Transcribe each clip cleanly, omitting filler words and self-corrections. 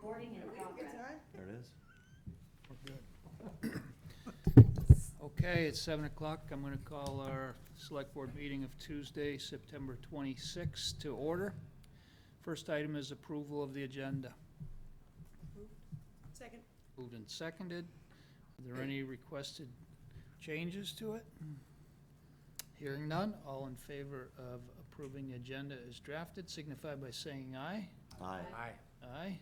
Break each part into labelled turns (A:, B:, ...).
A: Recording in progress.
B: There it is.
C: We're good. Okay, it's 7 o'clock. I'm going to call our Select Board meeting of Tuesday, September 26th to order. First item is approval of the agenda.
D: Second.
C: Moved and seconded. Are there any requested changes to it? Hearing none, all in favor of approving the agenda as drafted signify by saying aye.
B: Aye.
C: Aye.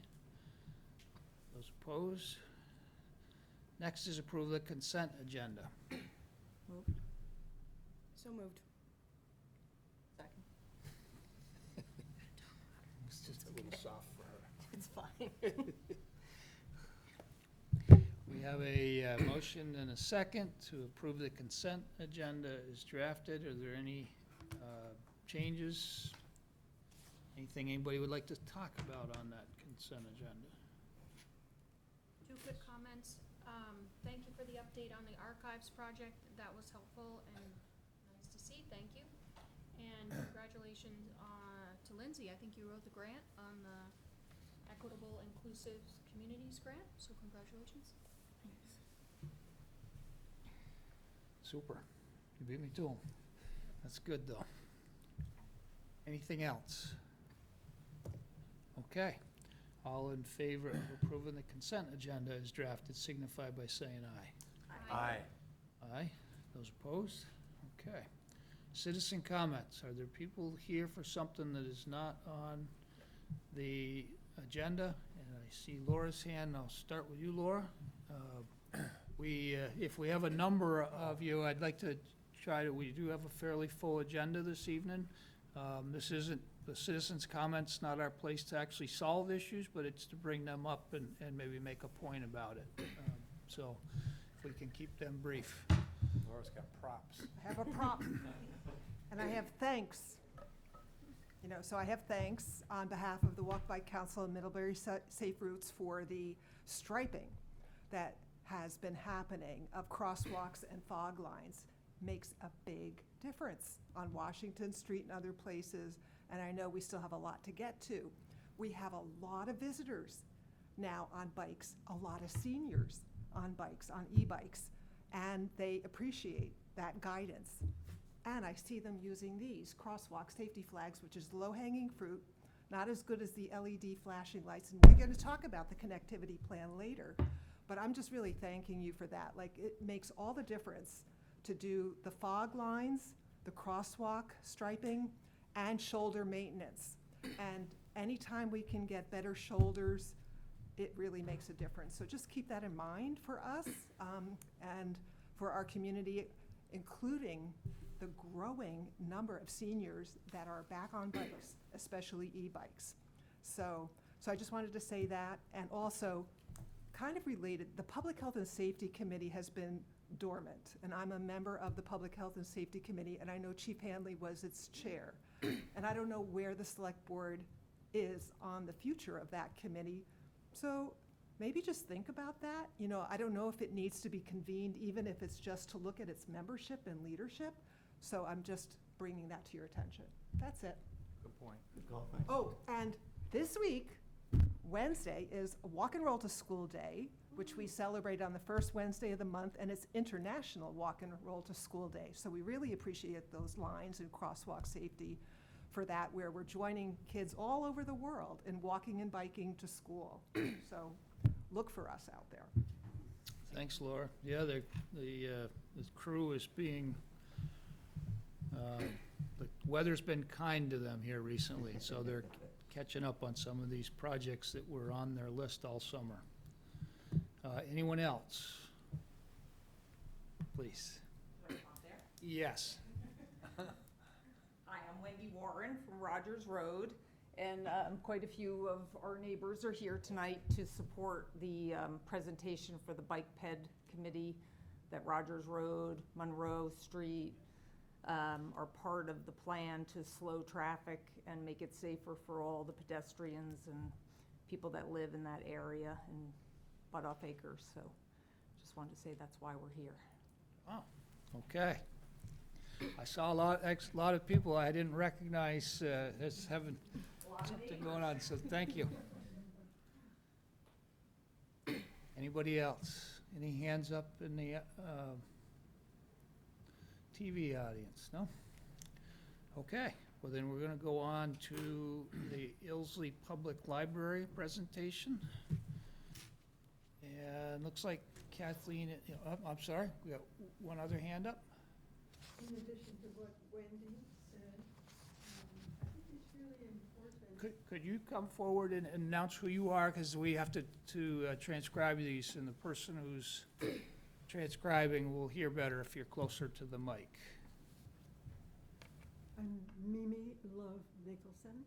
C: Those opposed? Next is approve the consent agenda.
D: Moved. So moved. Second.
C: It's just a little soft for her.
D: It's fine.
C: We have a motion and a second to approve the consent agenda as drafted. Are there any changes? Anything anybody would like to talk about on that consent agenda?
E: Two quick comments. Thank you for the update on the archives project. That was helpful and nice to see. Thank you. And congratulations to Lindsay. I think you wrote the grant on the Equitable Inclusive Communities Grant, so congratulations.
C: Super. You beat me to 'em. That's good, though. Anything else? Okay. All in favor of approving the consent agenda as drafted signify by saying aye.
B: Aye.
C: Aye. Those opposed? Okay. Citizen comments. Are there people here for something that is not on the agenda? And I see Laura's hand. I'll start with you, Laura. If we have a number of you, I'd like to we do have a fairly full agenda this evening. This isn't, the citizens' comments, not our place to actually solve issues, but it's to bring them up and maybe make a point about it. So if we can keep them brief.
B: Laura's got props.
D: I have a prop, and I have thanks. So I have thanks on behalf of the Walk Bike Council and Middlebury Safe Routes for the striping that has been happening of crosswalks and fog lines. Makes a big difference on Washington Street and other places, and I know we still have a lot to get to. We have a lot of visitors now on bikes, a lot of seniors on bikes, on e-bikes, and they appreciate that guidance. And I see them using these crosswalk safety flags, which is low-hanging fruit, not as good as the LED flashing lights, and we're going to talk about the connectivity plan later, but I'm just really thanking you for that. Like, it makes all the difference to do the fog lines, the crosswalk striping, and shoulder maintenance. And anytime we can get better shoulders, it really makes a difference. So just keep that in mind for us and for our community, including the growing number of seniors that are back on bikes, especially e-bikes. So I just wanted to say that, and also kind of related, the Public Health and Safety Committee has been dormant, and I'm a member of the Public Health and Safety Committee, and I know Chief Hanley was its chair. And I don't know where the Select Board is on the future of that committee. So maybe just think about that. I don't know if it needs to be convened, even if it's just to look at its membership and leadership. So I'm just bringing that to your attention. That's it.
C: Good point.
B: Good call, thanks.
D: Oh, and this week, Wednesday, is Walk and Roll to School Day, which we celebrate on the first Wednesday of the month, and it's International Walk and Roll to School Day. So we really appreciate those lines and crosswalk safety for that, where we're joining kids all over the world in walking and biking to school. So look for us out there.
C: Thanks, Laura. Yeah, the crew is being, the weather's been kind to them here recently, so they're catching up on some of these projects that were on their list all summer. Anyone else? Please.
F: Right up there.
C: Yes.
F: Hi, I'm Wendy Warren from Rogers Road, and quite a few of our neighbors are here tonight to support the presentation for the Bike Ped Committee that Rogers Road, Monroe Street are part of the plan to slow traffic and make it safer for all the pedestrians and people that live in that area in Butt-Off Acres. So just wanted to say that's why we're here.
C: Wow, okay. I saw a lot of people I didn't recognize as having something going on, so thank you. Anybody else? Any hands up in the TV audience? No? Okay, well then we're going to go on to the Ilsley Public Library presentation. And looks like Kathleen, I'm sorry, we got one other hand up.
A: In addition to what Wendy said, I think it's really important.
C: Could you come forward and announce who you are, because we have to transcribe these, and the person who's transcribing will hear better if you're closer to the mic.
A: I'm Mimi Love Nicholson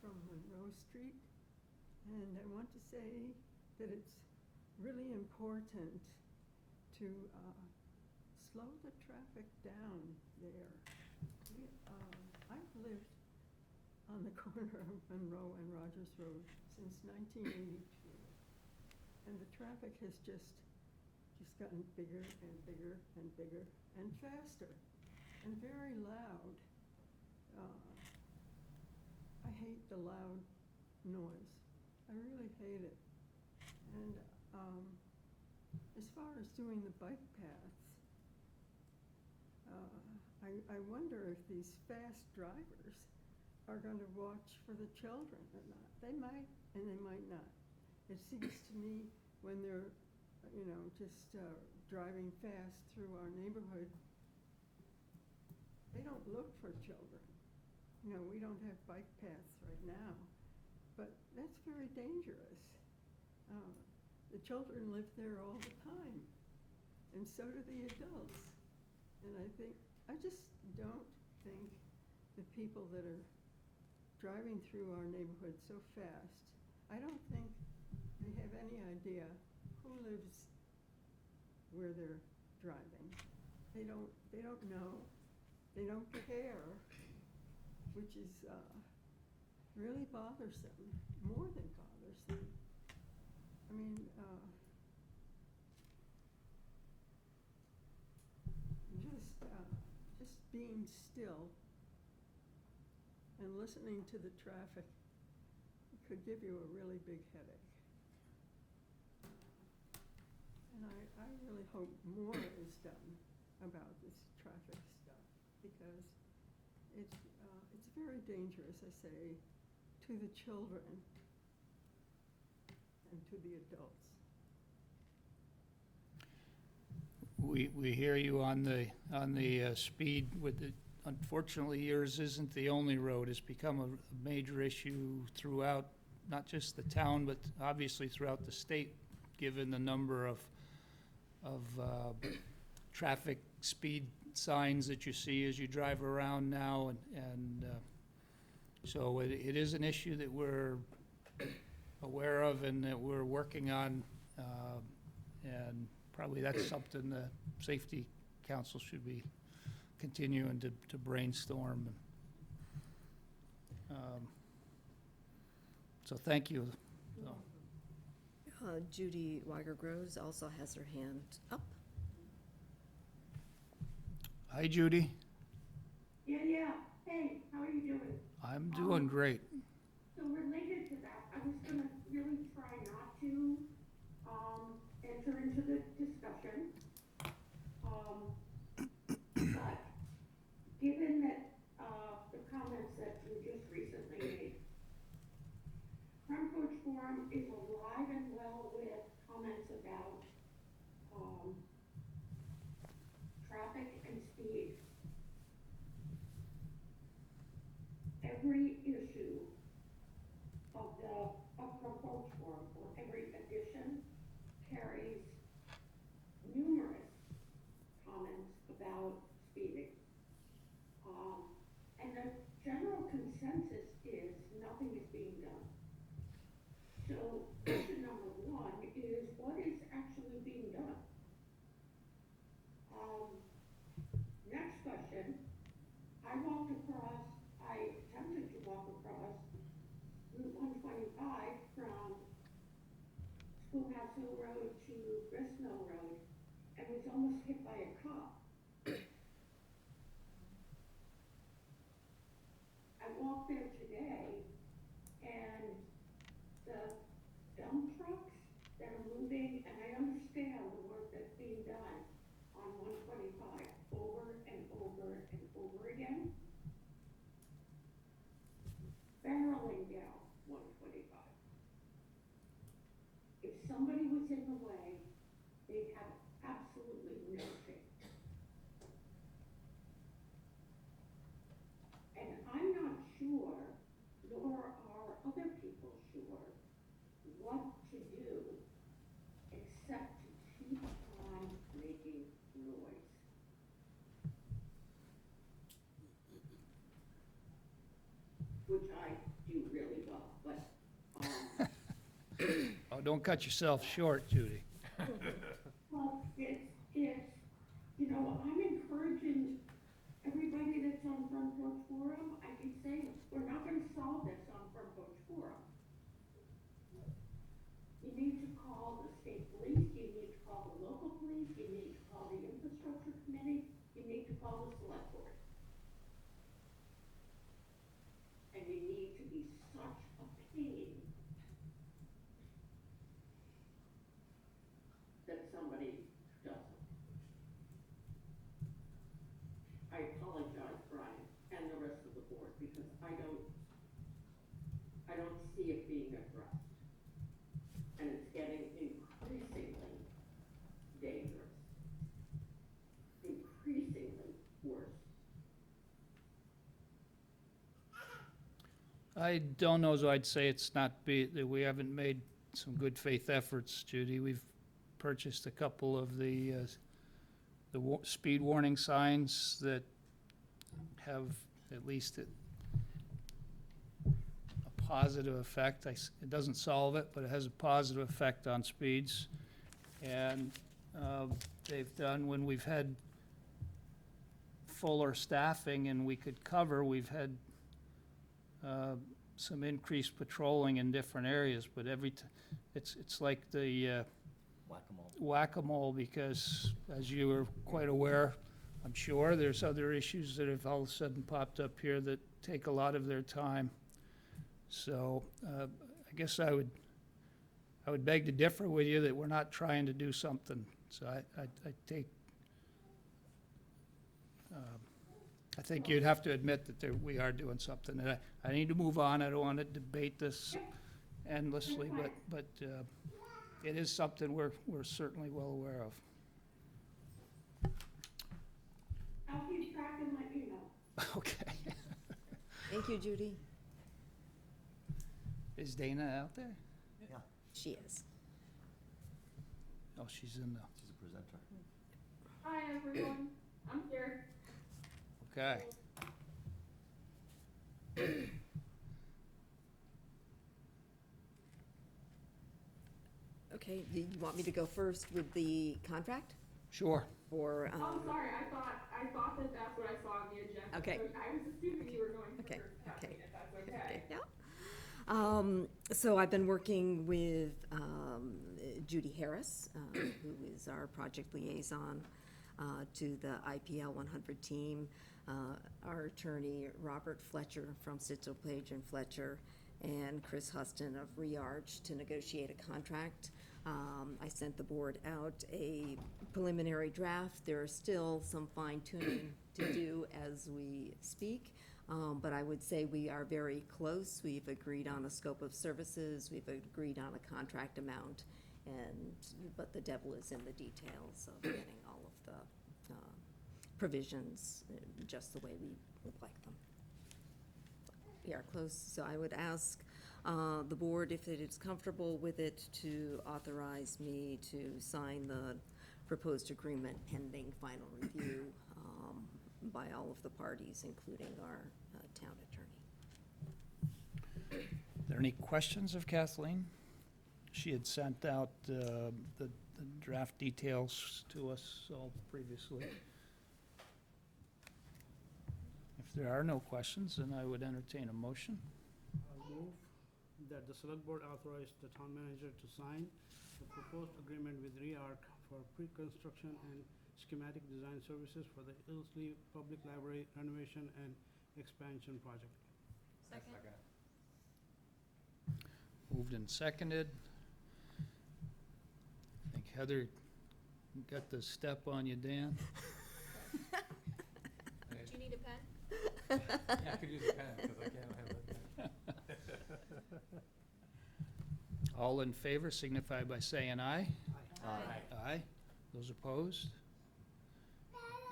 A: from Monroe Street, and I want to say that it's really important to slow the traffic down there. I've lived on the corner of Monroe and Rogers Road since 1982, and the traffic has just gotten bigger and bigger and bigger and faster and very loud. I hate the loud noise. I really hate it. And as far as doing the bike paths, I wonder if these fast drivers are going to watch for the children or not. They might and they might not. It seems to me when they're, just driving fast through our neighborhood, they don't look for children. We don't have bike paths right now, but that's very dangerous. The children live there all the time, and so do the adults. And I just don't think the people that are driving through our neighborhood so fast, I don't think they have any idea who lives where they're driving. They don't know. They don't care, which is really bothersome, more than bothersome. I mean, just being still and listening to the traffic could give you a really big headache. And I really hope more is done about this traffic stuff, because it's very dangerous, I say, to the children and to the adults.
C: We hear you on the speed with the, unfortunately yours isn't the only road. It's become a major issue throughout, not just the town, but obviously throughout the state, given the number of traffic speed signs that you see as you drive around now, and so it is an issue that we're aware of and that we're working on, and probably that's something the Safety Council should be continuing to brainstorm. So thank you. So.
G: Judy Weiger-Groves also has her hand up.
C: Hi, Judy.
H: Yeah. Hey, how are you doing?
C: I'm doing great.
H: So related to that, I was gonna really try not to enter into the discussion. But given that the comments that you just recently made, Front Porch Forum is alive and well with comments about traffic and speed. Every issue of Front Porch Forum, or every edition, carries numerous comments about speeding. And the general consensus is nothing is being done. So question number one is, what is actually being done? Next question, I attempted to walk across Route 125 from Schoolhouse Hill Road to Grist Mill Road and was almost hit by a cop. I walked there today and the dump trucks that are moving somebody was in the way, they'd have absolutely no chance. And I'm not sure, nor are other people sure, what to do except to keep on making noise. Which I do really well, but,
C: Oh, don't cut yourself short, Judy.
H: well, you know, I'm encouraging everybody that's on Front Porch Forum, I keep saying, we're not gonna solve this on Front Porch Forum. You need to call the state police, you need to call the local police, you need to call the infrastructure committee, you need to call the select board. And you need to be such a pain that somebody doesn't. I apologize, Brian, and the rest of the board, because I don't see it being addressed. And it's getting increasingly dangerous, increasingly worse.
C: I don't know, so I'd say it's not that we haven't made some good faith efforts, Judy. We've purchased a couple of the speed warning signs that have at least a positive effect. It doesn't solve it, but it has a positive effect on speeds. And they've done, when we've had fuller staffing and we could cover, we've had some increased patrolling in different areas, but it's like the whack-a-mole, because as you are quite aware, I'm sure, there's other issues that have all of a sudden popped up here that take a lot of their time. So I guess I would beg to differ with you that we're not trying to do something. So I think you'd have to admit that we are doing something. And I need to move on. I don't want to debate this endlessly, but it is something we're certainly well aware of.
H: I'll keep track and let you know.
C: Okay.
G: Thank you, Judy.
C: Is Dana out there?
G: She is.
C: Oh, she's in the,
I: She's a presenter.
H: Hi, everyone. I'm here.
C: okay.
G: Okay, do you want me to go first with the contract?
C: Sure.
G: Or,
J: Oh, sorry, I thought that that's what I saw on the agenda.
G: Okay.
J: So I was assuming you were going
G: Okay,
J: first,
G: okay.
J: if that's okay.
G: yeah. So I've been working with Judy Harris, who is our project liaison to the IPL 100 team, our attorney Robert Fletcher from Sitzel, Page and Fletcher, and Chris Huston of Rearch to negotiate a contract. I sent the board out a preliminary draft. There are still some fine tuning to do as we speak. But I would say we are very close. We've agreed on a scope of services, we've agreed on a contract amount, but the devil is in the details of getting all of the provisions just the way we would like them. We are close, so I would ask the board, if it is comfortable with it, to authorize me to sign the proposed agreement pending final review by all of the parties, including our town attorney.
C: Are there any questions of Kathleen? She had sent out the draft details to us all previously. If there are no questions, then I would entertain a motion.
B: I'll move that the select board authorize the town manager to sign the proposed agreement with REARC for pre-construction and schematic design services for the Ilsley Public Library renovation and expansion project.
E: Second.
C: Moved and seconded. I think Heather got the step on you, Dan.
E: Do you need a pen?
I: Yeah, I could use a pen, because I can't have it.
C: All in favor signify by saying aye.
I: Aye.
C: Aye. Those opposed?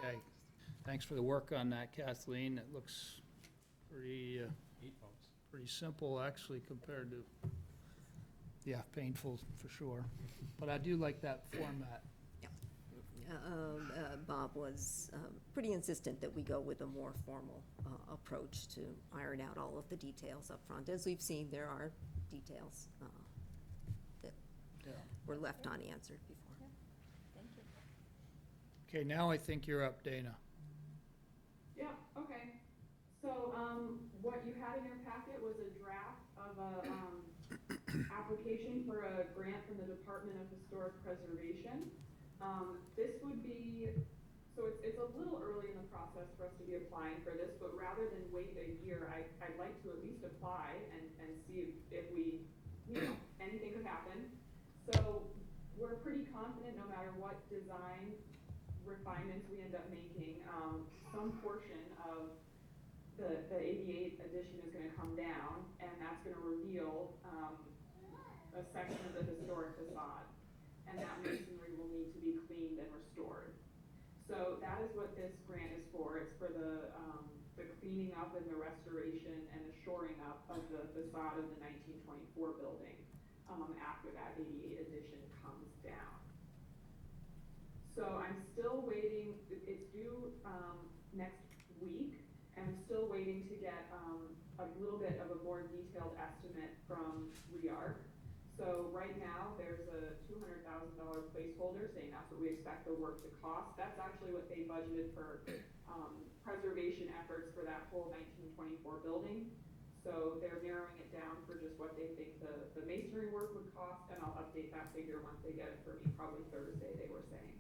C: Okay, thanks for the work on that, Kathleen. It looks pretty, pretty simple, actually, compared to, yeah, painful for sure. But I do like that format.
G: Bob was pretty insistent that we go with a more formal approach to iron out all of the details up front. As we've seen, there are details that were left unanswered before.
F: Thank you.
C: Okay, now I think you're up, Dana.
J: Yeah, okay. So, what you had in your packet was a draft of a, application for a grant from the Department of Historic Preservation. This would be, so it's a little early in the process for us to be applying for this, but rather than wait a year, I'd like to at least apply and see if we, anything could happen. So we're pretty confident no matter what design refinements we end up making, some portion of the 88 addition is gonna come down, and that's gonna reveal, a section of the historic facade. And that masonry will need to be cleaned and restored. So that is what this grant is for. It's for the cleaning up and the restoration and the shoring up of the facade of the 1924 building, after that 88 addition comes down. So I'm still waiting, it's due, next week, and I'm still waiting to get, a little bit of a more detailed estimate from REARC. So right now, there's a $200,000 placeholder saying that's what we expect the work to cost. That's actually what they budgeted for preservation efforts for that whole 1924 building. So they're narrowing it down for just what they think the masonry work would cost, and I'll update that figure once they get it for me, probably Thursday, they were saying.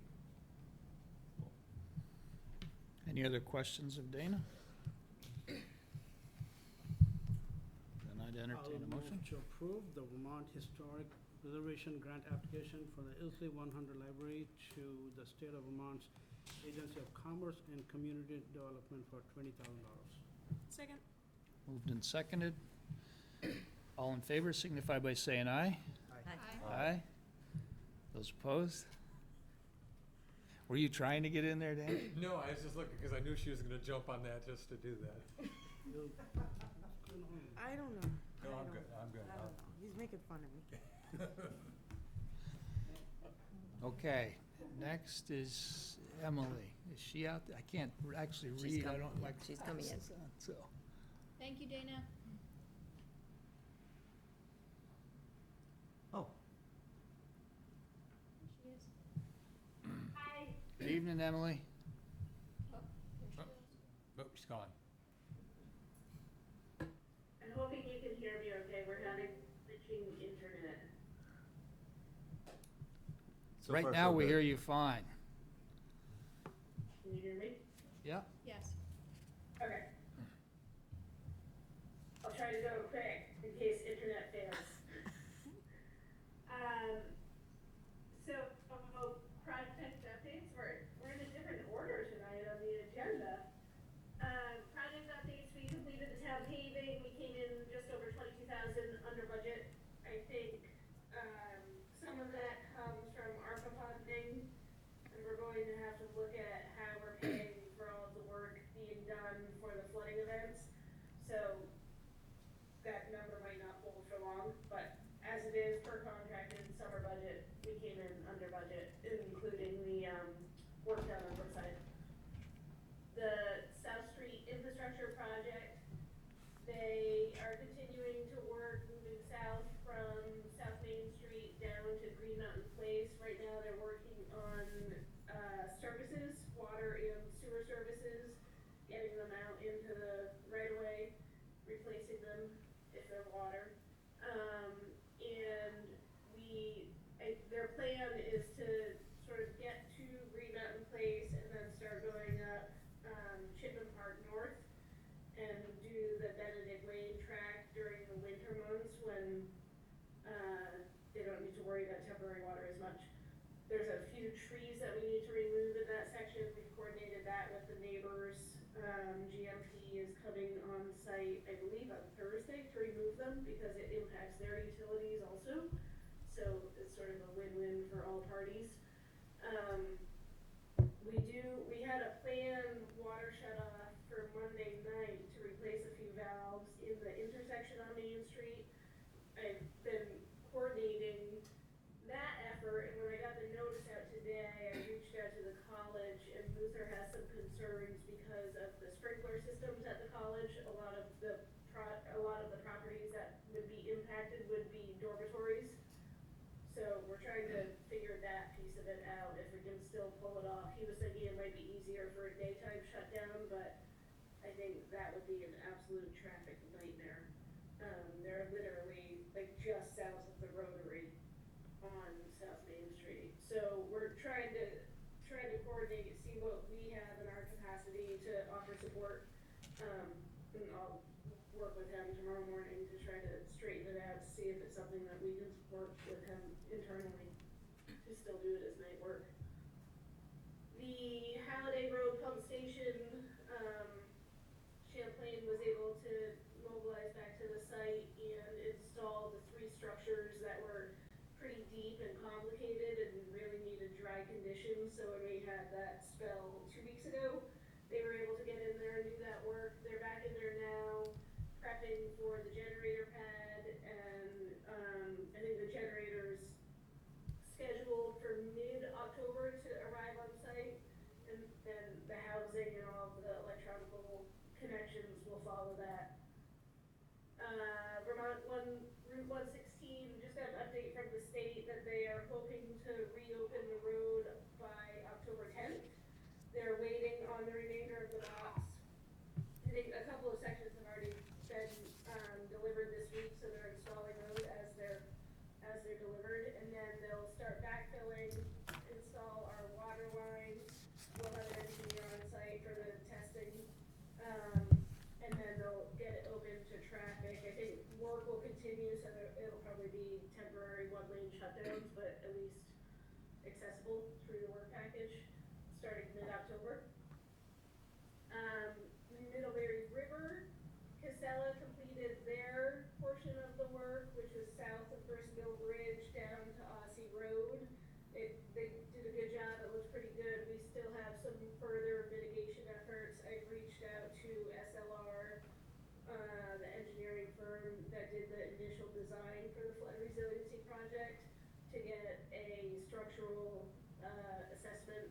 C: Any other questions of Dana? Then I'd entertain a motion.
B: I'll move to approve the Vermont Historic Preservation Grant application for the Ilsley 100 Library to the State of Vermont's Agency of Commerce and Community Development for $20,000.
E: Second.
C: Moved and seconded. All in favor signify by saying aye.
E: Aye.
C: Aye. Those opposed? Were you trying to get in there, Dan?
I: No, I was just looking because I knew she was going to jump on that just to do that.
K: I don't know.
I: No, I'm good. I'm good.
K: I don't know. He's making fun of me.
C: Okay, next is Emily. Is she out there? I can't actually
G: She's
C: read. I
G: coming,
C: don't
G: yeah,
C: like.
G: she's coming in.
C: glasses on, So,
E: Thank you, Dana.
I: Oh.
E: There she is.
H: Hi,
C: good evening, Emily.
E: Oh, there she goes.
I: Oh, she's gone.
H: I'm hoping you can hear me okay. We're having glitching internet.
I: So
C: Right
I: far,
C: now,
I: so
C: we
I: good.
C: hear you fine.
H: Can you hear me?
C: Yeah?
E: Yes.
H: Okay. I'll try to go quick in case internet fails. So, project updates, we're in a different order tonight on the agenda. Project updates, we completed the town paving, we came in just over 22,000 under budget. I think, some of that comes from ARPA funding, and we're going to have to look at how we're paying for all of the work being done for the flooding events. So that number might not hold for long, but as it is per contracted summer budget, we came in under budget, including the, work done on Brookside. The South Street infrastructure project, they are continuing to work moving south from South Main Street down to Green Mountain Place. Right now, they're working on, services, water and sewer services, getting them out into the right of way, replacing them if they're water. And their plan is to sort of get to Green Mountain Place and then start going up, Chipman Park North and do the Benedict Lane track during the winter months when, they don't need to worry about temporary water as much. There's a few trees that we need to remove in that section. We've coordinated that with the neighbors. GMP is coming on site, I believe, on Thursday to remove them because it impacts their utilities also. absolute traffic nightmare. They're literally like just south of the rotary on South Main Street. So we're trying to coordinate, see what we have in our capacity to offer support. And I'll work with him tomorrow morning to try to straighten it out, see if it's something that we can support with him internally to still do it as night work. The Halliday Road pump station, Champlain was able to mobilize back to the site and install the 3 structures that were pretty deep and complicated and really needed dry conditions. So when we had that spell 2 weeks ago, they were able to get in there and do that work. They're back in there now, prepping for the generator pad, and I think the generator's scheduled for mid-October to arrive on site, and then the housing and all of the electronical connections will follow that. Route 116, just got an update from the state that they are hoping to reopen the road by October 10th. They're waiting on the remainder of the box. I think a couple of sections have already been delivered this week, so they're installing those as they're delivered, and then they'll start backfilling, install our water line. We'll have an engineer on site for the testing, and then they'll get it open to traffic. I think work will continue, so it'll probably be temporary 1-lane shutdowns, but at least accessible through the work package starting mid-October. Middlebury River, Casella completed their portion of the work, which was south of First Mill Bridge down to Aussie Road. They did a good job. It looks pretty good. We still have some further mitigation efforts. I've reached out to SLR, the engineering firm that did the initial design for the flood resiliency project, to get a structural assessment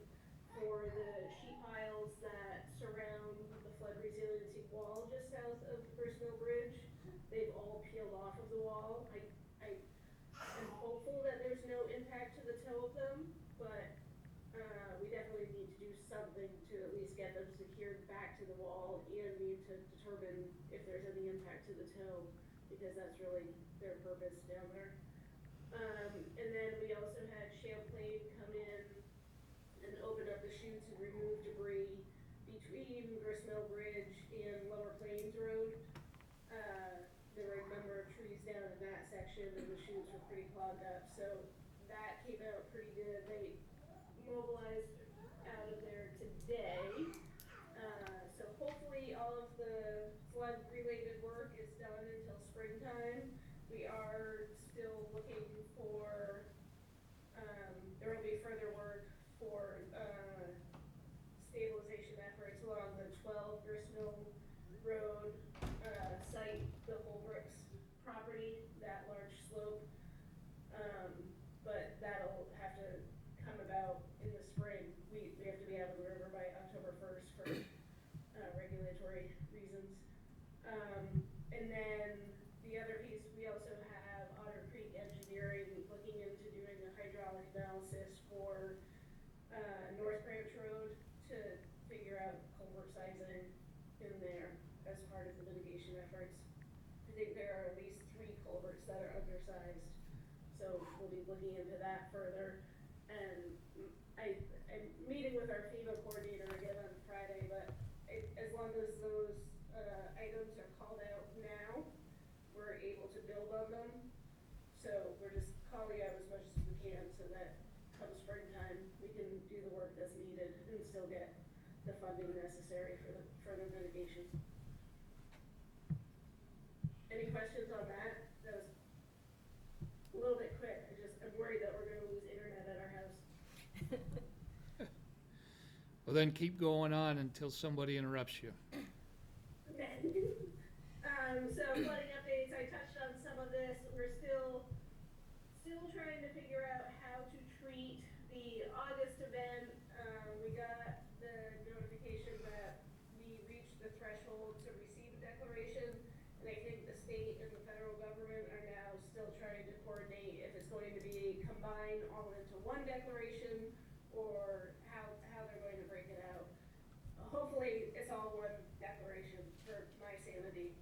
H: for the sheet piles that surround the flood resiliency wall just south of First Mill Bridge. They've all peeled off of the wall. I am hopeful that there's no impact to the toe of them, but we definitely need to do something to at least get them secured back to the wall, and need to determine if there's any impact to the toe, because that's really their purpose down there. And then we also had Champlain come in and open up the chutes and remove debris between Gristmill Bridge and Lower Plains Road. There were a number of trees down in that section, and the chutes were pretty clogged up, so that came out pretty good. They mobilized out of there today. So hopefully all of the flood-related work is done until springtime. We are still looking for, there will be further work for stabilization efforts along the 12 Gristmill Road site, the Holbrooks property, that large slope. But that'll have to come about in the spring. We have to be out of the river by October 1st for regulatory reasons. And then the other piece, we also have Otter Creek Engineering looking into doing a hydraulic analysis for North Branch Road to figure out culvert sizing in there as part of the mitigation efforts. I think there are at least 3 culverts that are undersized, so we'll be looking into that further. And I'm meeting with our FEMA coordinator again on Friday, but as long as those items are called out now, we're able to build on them. So we're just calling out as much as we can, so that come springtime, we can do the work that's needed and still get the funding necessary for the further mitigation. Any questions on that? That was a little bit quick. I'm worried that we're going to lose internet at our house.
C: Well, then keep going on until somebody interrupts you.
H: So flooding updates, I touched on some of this. We're still trying to figure out how to treat the August event. We got the notification that we reached the threshold to receive a declaration, and I think the state and the federal government are now still trying to coordinate if it's going to be combined all into one declaration, or how they're going to break it out. Hopefully it's all one declaration for my sanity.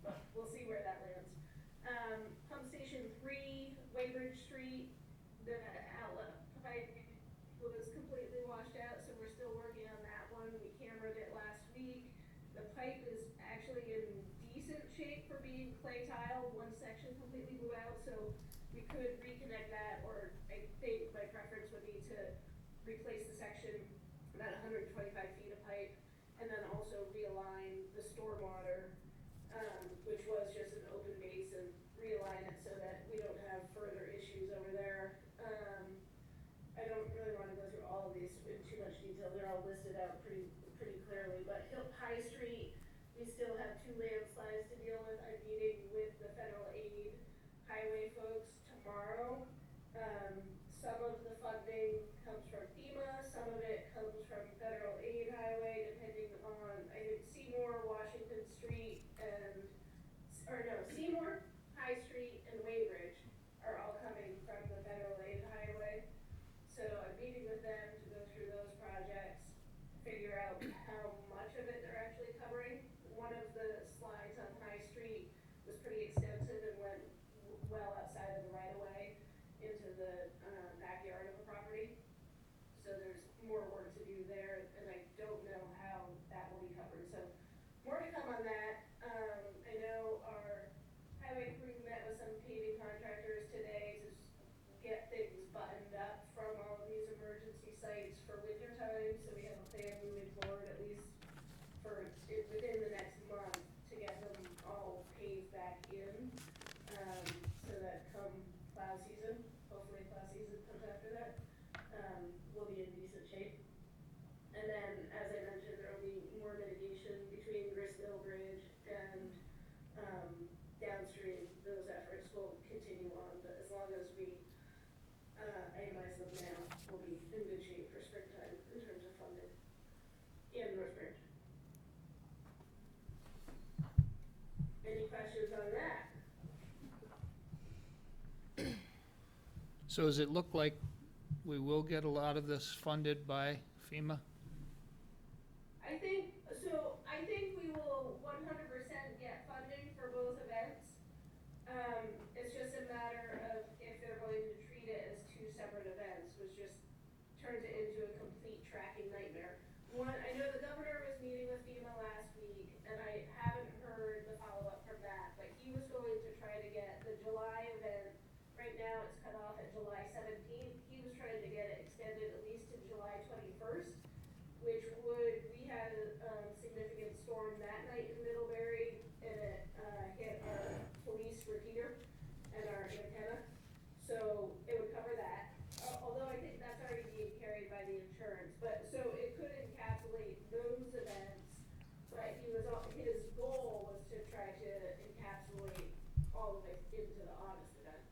H: replace the section, about 125 feet of pipe, and then also realign the stormwater, which was just an open basin, realign it so that we don't have further issues over there. I don't really want to go through all of these in too much detail. They're all listed out pretty clearly, but High Street, we still have 2 landslides to deal with. I'm meeting with the federal aid highway folks tomorrow. Some of the funding comes from FEMA, some of it comes from federal aid highway, depending on, I think, Seymour, Washington Street, Seymour, High Street, and Waybridge are all coming from the federal aid highway. So I'm meeting with them to go through those projects, figure out how much of it they're actually covering. One of the slides on High Street was pretty extensive and went well outside of the right of way into the backyard of the property. So there's more work to do there, and I don't know how that will be covered. So more to come on that. I know our highway crew met with some paving contractors today to get things buttoned up from all of these emergency sites for winter time. So we have a plan moving forward, at least for within the next month, to get them all paved back in, so that come plow season, hopefully plow season comes after that, we'll be in decent shape. And then, as I mentioned, there will be more mitigation between Gristmill Bridge and downstream. Those efforts will continue on, but as long as we itemize them now, we'll be in good shape for springtime in terms of funding and North Bridge. Any questions on that?
C: So does it look like we will get a lot of this funded by FEMA?
H: I think we will 100% get funding for both events. It's just a matter of if they're going to treat it as 2 separate events, which just turns it into a complete tracking nightmare. I know the governor was meeting with FEMA last week, and I haven't heard the follow-up from that, but he was going to try to get the July event. Right now it's cut off at July 17th. He was trying to get it extended at least to July 21st, which we had a significant storm that night in Middlebury, and it hit our police repeater and our antenna. So it would cover that, although I think that's already being carried by the insurance. But so it could encapsulate those events, but his goal was to try to encapsulate all of it into the August event.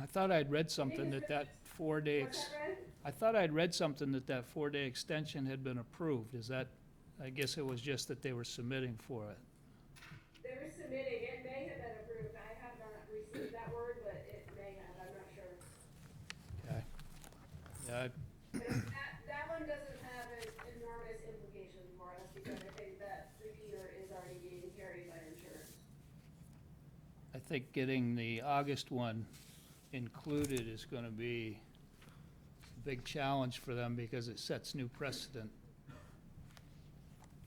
C: I thought I'd read something that 4-day.
H: What's that, Red?
C: I thought I'd read something that 4-day extension had been approved. Is that, I guess it was just that they were submitting for it.
H: They were submitting, it may have been approved, I have not received that word, but it may have, I'm not sure.
C: Okay. Yeah,
H: That one doesn't have an enormous implication for us, because I think that repeater is already being carried by insurance.
C: I think getting the August one included is gonna be a big challenge for them because it sets new precedent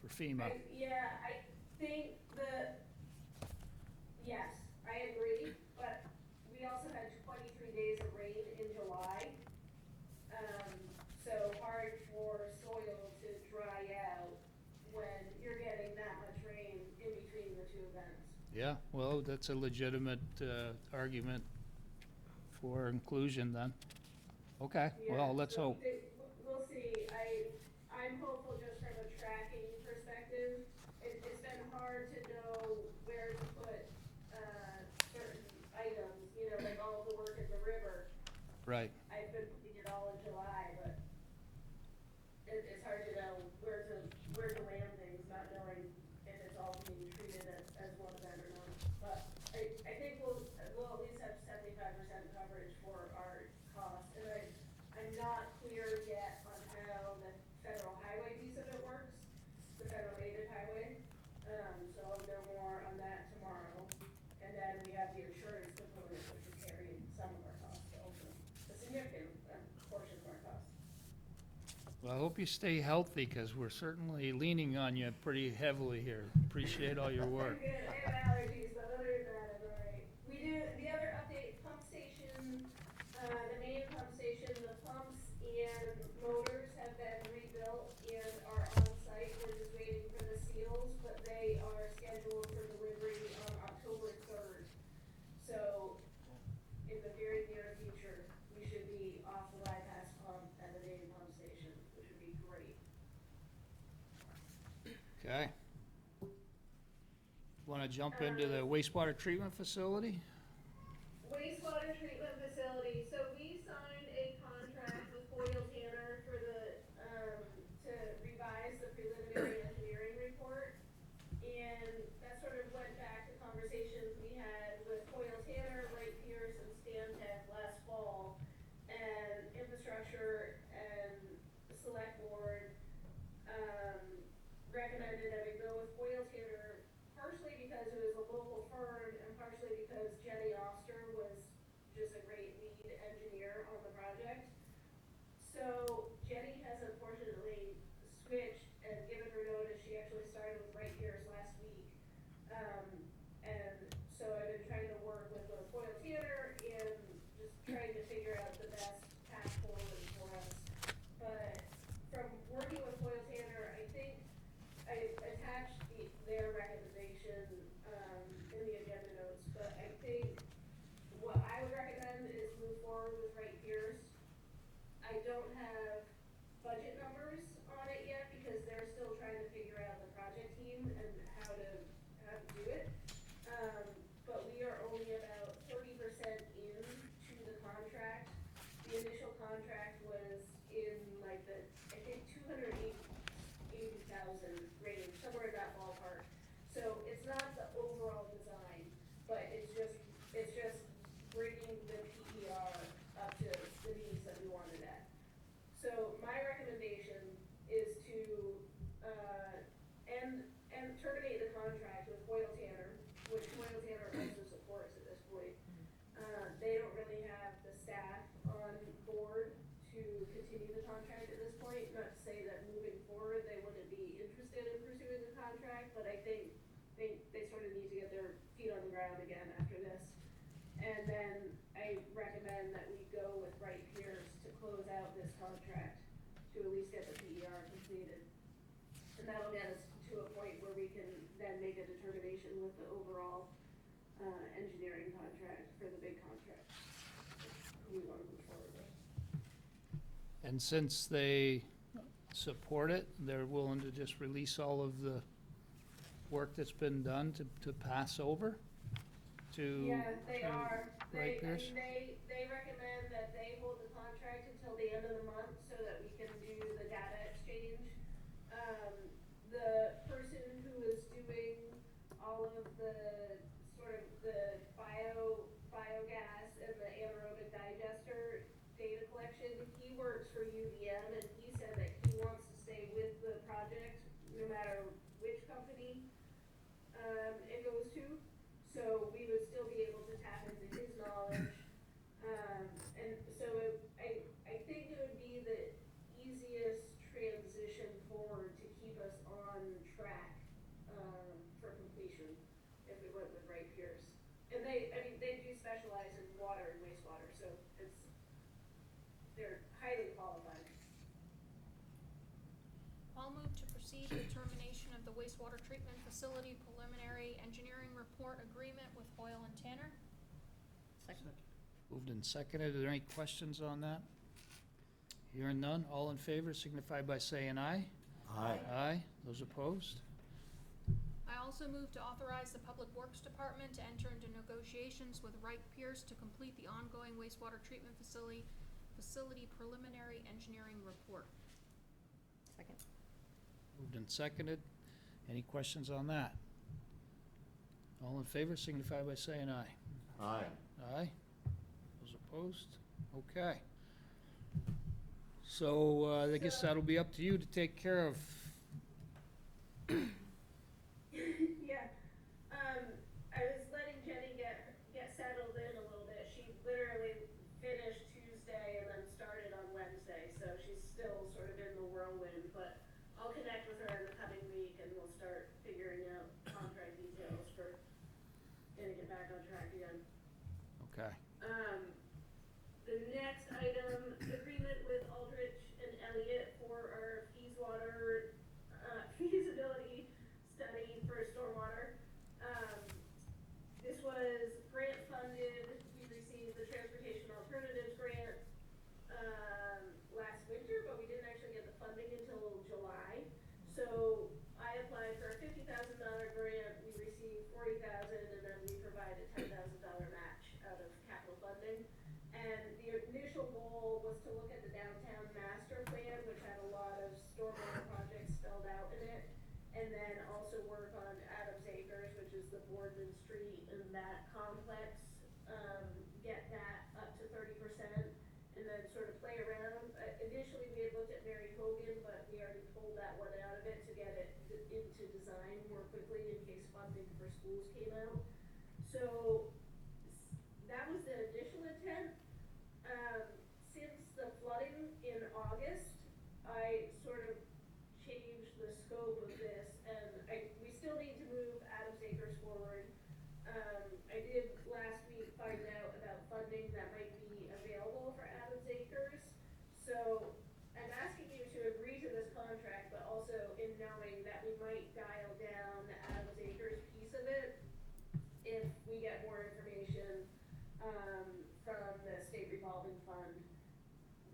C: for FEMA.
H: I think yes, I agree, but we also had 23 days of rain in July. So hard for soil to dry out when you're getting that much rain in between the 2 events.
C: Yeah, well, that's a legitimate argument for inclusion then. Okay,
H: Yeah,
C: well, let's
H: so
C: hope.
H: We'll see. I'm hopeful just from a tracking perspective. It's been hard to know where to put certain items, like all of the work at the river.
C: Right.
H: I've been putting it all in July, but it's hard to know where to land things, not knowing if it's all being treated as one event or not. But I think we'll at least have 75% coverage for our costs. And I'm not clear yet on how the federal highway piece of it works, the federal aided highway. So I'll know more on that tomorrow. And then we have the insurance component, which is carrying some of our costs also, a significant portion of our costs.
C: Well, I hope you stay healthy because we're certainly leaning on you pretty heavily here. Appreciate all your work.
H: I'm good. I have allergies, but other than that, I'm all right. We do, the other update, pump station, the main pump station, the
C: wanna jump into the wastewater treatment facility?
L: Wastewater treatment facility, so we signed a contract with Hoyle Tanner for the, to revise the preliminary engineering report. And that sort of went back to conversations we had with Hoyle Tanner, Wright Pierce, and Stan Tech last fall. And infrastructure and the select board, recommended that we go with Hoyle Tanner, partially because it was a local firm and partially because Jenny Oster was just a great lead engineer on the project. So Jenny has unfortunately switched and given her notice. She actually started with Wright Pierce last week. And so I've been trying to work with both Hoyle Tanner and just trying to figure out the best path forward for us. But from working with Hoyle Tanner, I think I attached their recommendation, in the agenda notes, but I think what I would recommend is move forward with Wright Pierce. I don't have budget numbers on it yet because they're still trying to figure out the project team and how to do it. But we are only about 30% into the contract. The initial contract was in like the, I think 280,000 range, somewhere in that ballpark. So it's not the overall design, but it's just bringing the PER up to the needs that we wanted at. So my recommendation is to, and terminate the contract with Hoyle Tanner, which Hoyle Tanner also supports at this point. They don't really have the staff on board to continue the contract at this point. Not to say that moving forward, they wouldn't be interested in pursuing the contract, but I think they sort of need to get their feet on the ground again after this. And then I recommend that we go with Wright Pierce to close out this contract to at least get the PER completed. And that'll get us to a point where we can then make a determination with the overall engineering contract for the big contract we want to move forward with.
C: And since they support it, they're willing to just release all of the work that's been done to pass over to.
L: Yeah, they are.
C: Wright Pierce?
L: They recommend that they hold the contract until the end of the month so that we can do the data exchange. The person who is doing all of the sort of the biogas and the anaerobic digester data collection, he works for UVM and he said that he wants to stay with the project no matter which company it goes to. So we would still be able to tap into his knowledge. And so I think it would be the easiest transition forward to keep us on track for completion if we went with Wright Pierce. And they do specialize in water and wastewater, so they're highly qualified.
E: I'll move to proceed with termination of the wastewater treatment facility preliminary engineering report agreement with Hoyle and Tanner.
B: Second.
C: Moved and seconded. Are there any questions on that? Hearing none, all in favor signify by saying aye.
M: Aye.
C: Aye. Those opposed?
E: I also move to authorize the Public Works Department to enter into negotiations with Wright Pierce to complete the ongoing wastewater treatment facility preliminary engineering report.
K: Second.
C: Moved and seconded. Any questions on that? All in favor signify by saying aye.
M: Aye.
C: Aye. Those opposed? Okay. So, I guess that'll be up to you to take care of.
L: Yeah, I was letting Jenny get settled in a little bit. She literally finished Tuesday and then started on Wednesday, so she's still sort of in the whirlwind, but I'll connect with her in the coming week and we'll start figuring out contract details for getting it back on track again.
C: Okay.
L: The next item, agreement with Aldrich and Elliott for our feasibility look at the downtown master plan, which had a lot of stormwater projects spelled out in it. And then also work on Adams Acres, which is the Boardman Street and that complex, get that up to 30%, and then sort of play around. Initially, we had looked at Mary Hogan, but we already pulled that one out of it to get it into design more quickly in case funding for schools came out. So that was the initial intent. Since the flooding in August, I sort of changed the scope of this, and we still need to move Adams Acres forward. I did last week find out about funding that might be available for Adams Acres. So I'm asking you to agree to this contract, but also in knowing that we might dial down the Adams Acres piece of it if we get more information from the state revolving fund.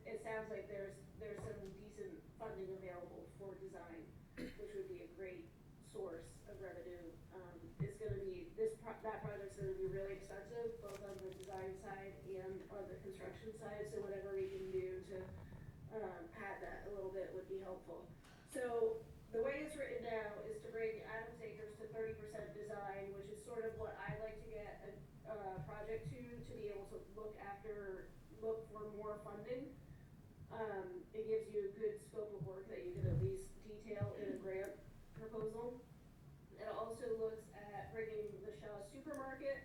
L: It sounds like there's some decent funding available for design, which would be a great source of revenue. It's gonna be, that project's gonna be really expensive, both on the design side and on the construction side, so whatever we can do to pad that a little bit would be helpful. So the way it's written now is to bring Adams Acres to 30% design, which is sort of what I like to get a project to be able to look for more funding. It gives you a good scope of work that you can at least detail in a grant proposal. It also looks at bringing the Shaw Supermarket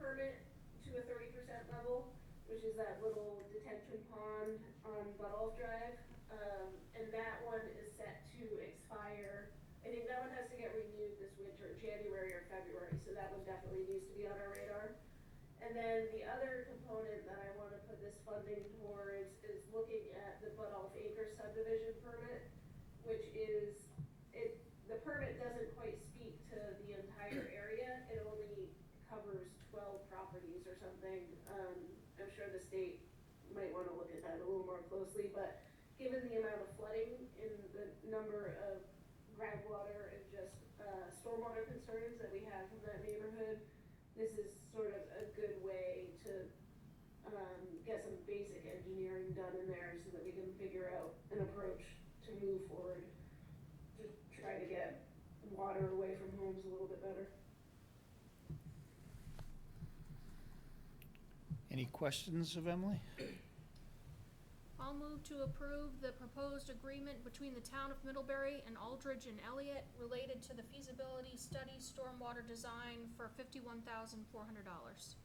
L: permit to a 30% level, which is that little detention pond on Buttolph Drive. And that one is set to expire. I think that one has to get renewed this winter, January or February, so that one definitely needs to be on our radar. And then the other component that I want to put this funding towards is looking at the Buttolph Acres subdivision permit, which is, the permit doesn't quite speak to the entire area. It only covers 12 properties or something. I'm sure the state might want to look at that a little more closely, but given the amount of flooding and the number of groundwater and just stormwater concerns that we have from that neighborhood, this is sort of a good way to get some basic engineering done in there so that we can figure out an approach to move forward to try to get water away from homes a little bit better.
C: Any questions of Emily?
E: I'll move to approve the proposed agreement between the town of Middlebury and Aldridge and Elliott related to the feasibility study stormwater design for $51,400.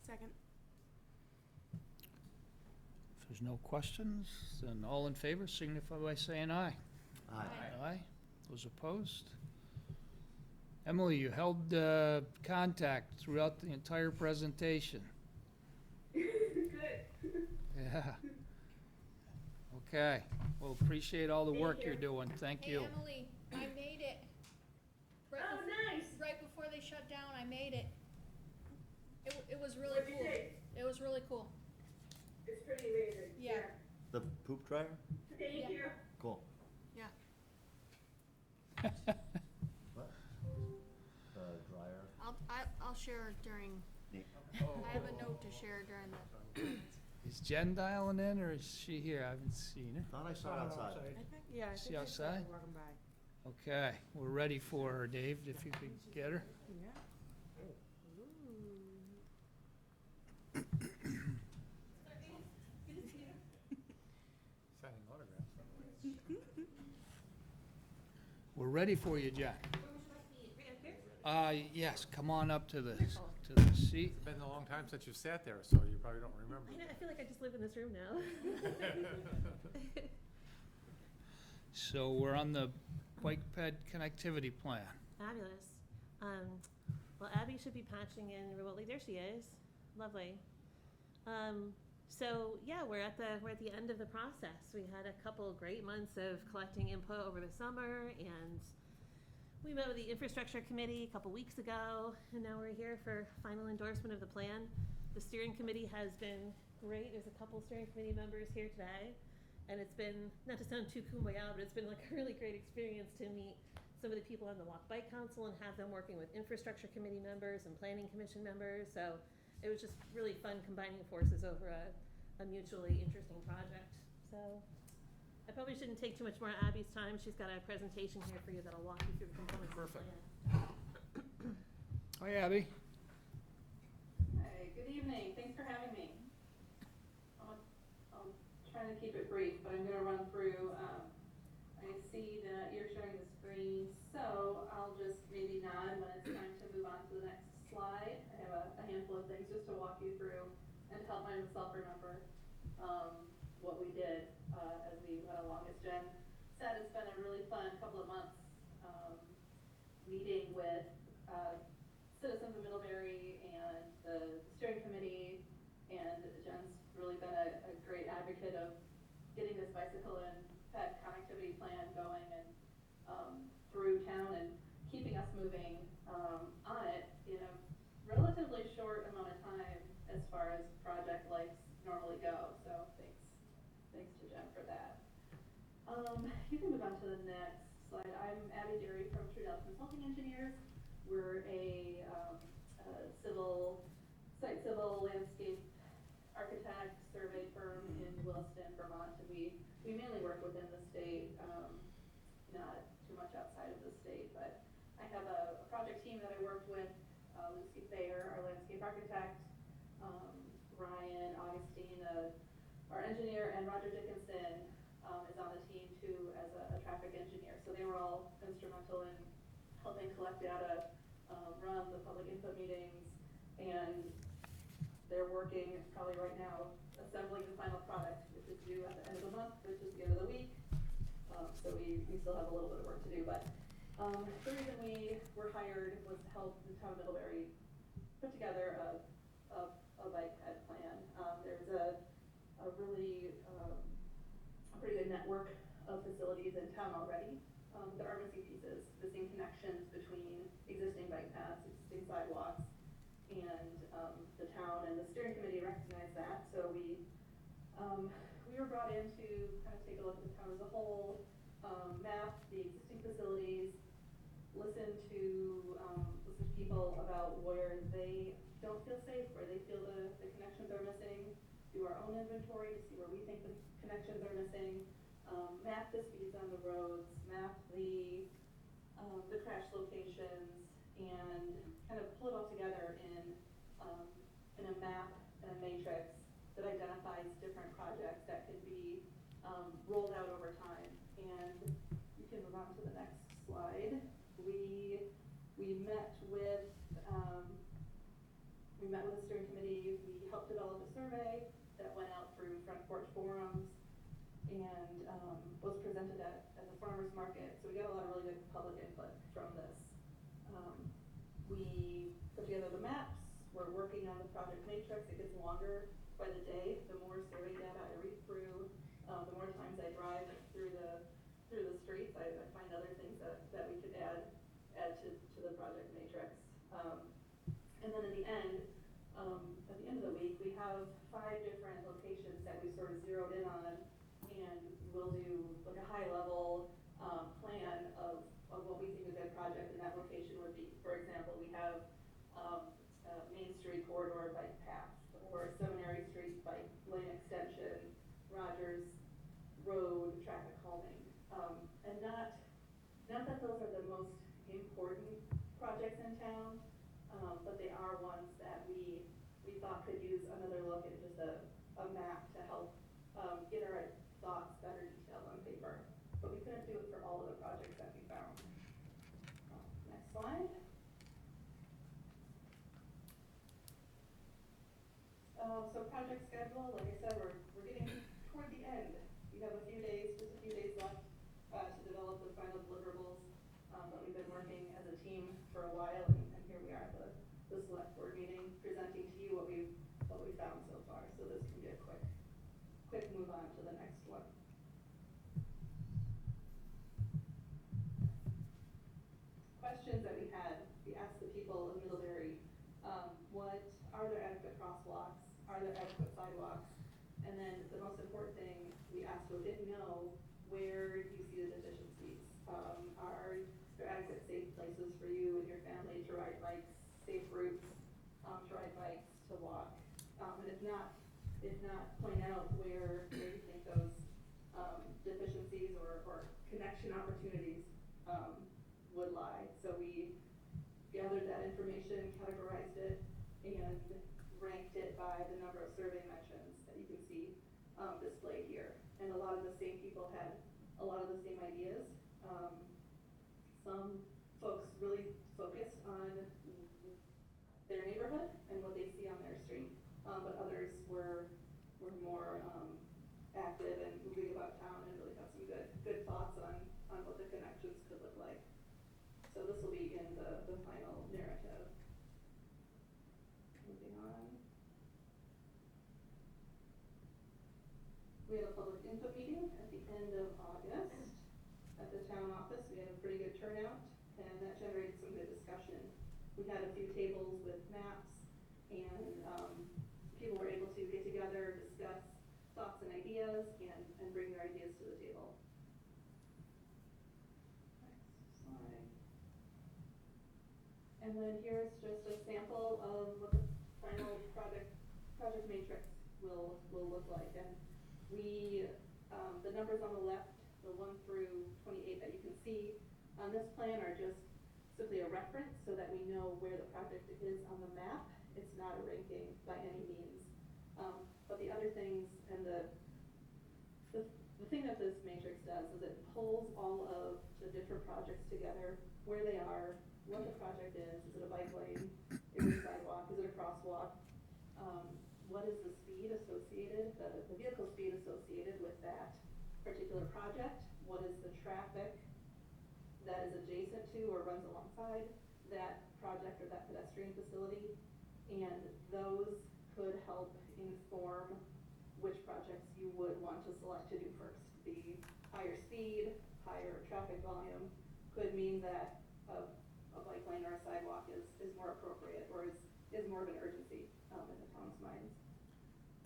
K: Second.
C: If there's no questions, then all in favor signify by saying aye.
E: Aye.
C: Aye. Those opposed? Emily, you held contact throughout the entire presentation.
L: Good.
C: Yeah. Okay. Well, appreciate all the
L: Thank
C: work
L: you.
C: you're doing. Thank you.
E: Hey, Emily, I made it. Right
L: Oh, nice.
E: Right before they shut down, I made it. It was really
L: What'd you
E: cool.
L: think?
E: It was really cool.
L: It's pretty amazing.
E: Yeah.
M: The poop dryer?
L: Thank
E: Yeah.
L: you.
M: Cool.
E: Yeah.
M: What? The dryer?
E: I'll share during,
M: Neat.
E: I have a note to share during the.
C: Is Jen dialing in, or is she here? I haven't seen her.
M: Thought I saw it outside.
K: Yeah, I
C: She
K: think
C: outside?
K: Walking by.
C: Okay, we're ready for her, Dave, if you could get her.
K: Yeah.
I: Signing autographs.
C: We're ready for you, Jen. Yes, come on up to the seat.
I: It's been a long time since you sat there, so you probably don't remember.
K: I feel like I just live in this room now.
C: So we're on the bike ped connectivity plan.
K: Fabulous. Well, Abby should be patching in remotely. There she is. Lovely. So yeah, we're at the end of the process. We had a couple great months of collecting input over the summer, and we met with the infrastructure committee a couple weeks ago, and now we're here for final endorsement of the plan. The steering committee has been great. There's a couple steering committee members here today, and it's been, not to sound too kumbaya, but it's been like a really great experience to meet some of the people on the Walk Bike Council and have them working with infrastructure committee members and planning commission members. So it was just really fun combining forces over a mutually interesting project. So I probably shouldn't take too much more of Abby's time. She's got a presentation here for you that'll walk you through the components of the
C: Perfect.
K: plan.
C: Hi, Abby.
J: Hi, good evening, thanks for having me. I'll try to keep it brief, but I'm gonna run through, I see that you're showing the screen, so I'll just maybe nod when it's time to move on to the next slide. I have a handful of things just to walk you through and help myself remember, what we did, as we went along. As Jen said, it's been a really fun couple of months, meeting with, citizens of Middlebury and the steering committee, and Jen's really been a great advocate of getting this bicycle and ped connectivity plan going and through town and keeping us moving on it in a relatively short amount of time as far as project lives normally go. So thanks to Jen for that. You can move on to the next slide. I'm Abby Derry from Trudell Consulting Engineers. We're a civil landscape architect survey firm in Williston, Vermont, and we mainly work within the state, not too much outside of the state. But I have a project team that I work with, Lucy Thayer, our landscape architect, Ryan Augustine, our engineer, and Roger Dickinson is on the team too as a traffic engineer. So they were all instrumental in helping collect data, run the public input meetings, and they're working probably right now assembling the final product, which is due at the end of the month, which is the end of the week. So we still have a little bit of work to do, but the reason we were hired was to help the town of Middlebury put together a bike ped plan. There's a really a pretty good network of facilities in town already. There are missing pieces, missing connections between existing bike paths, existing sidewalks, and the town and the steering committee recognized that. So we were brought in to kind of take a look at the town as a whole, map the existing facilities, listen to people about where they don't feel safe, where they feel the connections are missing, do our own inventory to see where we think the connections are missing, map the speeds on the roads, map the crash locations, and kind of pull it all together in a map and a matrix that identifies different projects that can be rolled out over time. And you can move on to the next slide. We met with the steering committee. We helped develop a survey that went out through front porch forums and was presented at the farmers market. So we got a lot of really good public input from this. We put together the maps. We're working on the project matrix. It gets longer by the day. The more survey data I read through, the more times I drive through the streets, I find other things that we could add to the project matrix. And then in the end, at the end of the week, we have 5 different locations that we sort of zeroed in on, and we'll do like a high level plan of what we think a good project in that location would be. For example, we have Main Street corridor bike path, or Seminary Street bike lane extension, Rogers Road traffic calming, and not that those are the most important projects in town, but they are ones that we thought could use another look at just a map to help get our thoughts better detailed on paper. But we couldn't do it for all of the projects that we found. Next slide. So project schedule, like I said, we're getting toward the end. We have just a few days left to develop the final deliverables. But we've been working as a team for a while, and here we are at the select board meeting, presenting to you what we found so far. So this can be a quick move on to the next one. Questions that we had, we asked the people of Middlebury, are there adequate crosswalks? Are there adequate sidewalks? And then the most important thing we asked was, if you know, where do you see the deficiencies? Are there adequate safe places for you and your family to ride bikes, safe routes to ride bikes, to walk? And if not, point out where you think those
L: deficiencies or connection opportunities would lie. So we gathered that information, categorized it, and ranked it by the number of survey mentions that you can see displayed here. And a lot of the same people had a lot of the same ideas. Some folks really focused on their neighborhood and what they see on their street, but others were more active and moving about town and really have some good thoughts on what the connections could look like. So this will be in the final narrative. Moving on. We had a public input meeting at the end of August at the town office. We had a pretty good turnout, and that generated some good discussion. We had a few tables with maps, and people were able to get together, discuss thoughts and ideas, and bring their ideas to the table. Next slide. And then here's just a sample of what the final project matrix will look like. And we, the numbers on the left, the 1 through 28 that you can see on this plan are just simply a reference so that we know where the project is on the map. It's not a ranking by any means. But the other things and the thing that this matrix does is it pulls all of the different projects together, where they are, what the project is it a bike lane, is it a sidewalk, is it a crosswalk, what is the speed associated, the vehicle speed associated with that particular project, what is the traffic that is adjacent to or runs alongside that project or that pedestrian facility, and those could help inform which projects you would want to select to do first. The higher speed, higher traffic volume could mean that a bike lane or a sidewalk is more appropriate or is more of an urgency in the town's minds.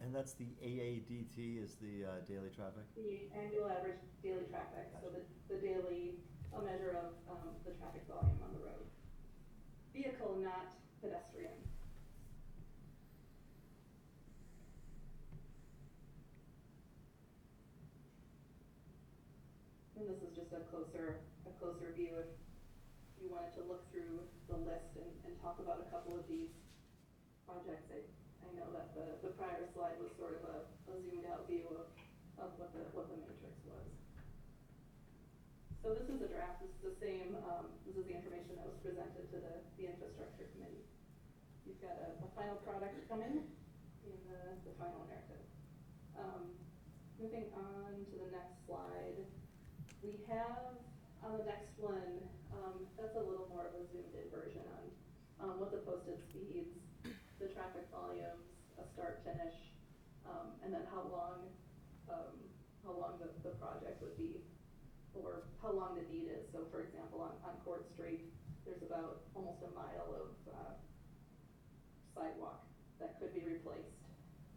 M: And that's the AADT is the daily traffic?
L: The annual average daily traffic, so the daily, a measure of the traffic volume on the road. Vehicle, not pedestrian. And this is just a closer view if you wanted to look through the list and talk about a couple of these projects. I know that the prior slide was sort of a zoomed out view of what the matrix was. So this is a draft. This is the same, this is the information that was presented to the infrastructure committee. You've got a final product coming in the final narrative. Moving on to the next slide. We have on the next one, that's a little more of a zoomed in version on what the posted speeds, the traffic volumes, a start finish, and then how long the project would be, or how long the need is. So for example, on Court Street, there's about almost a mile of sidewalk that could be replaced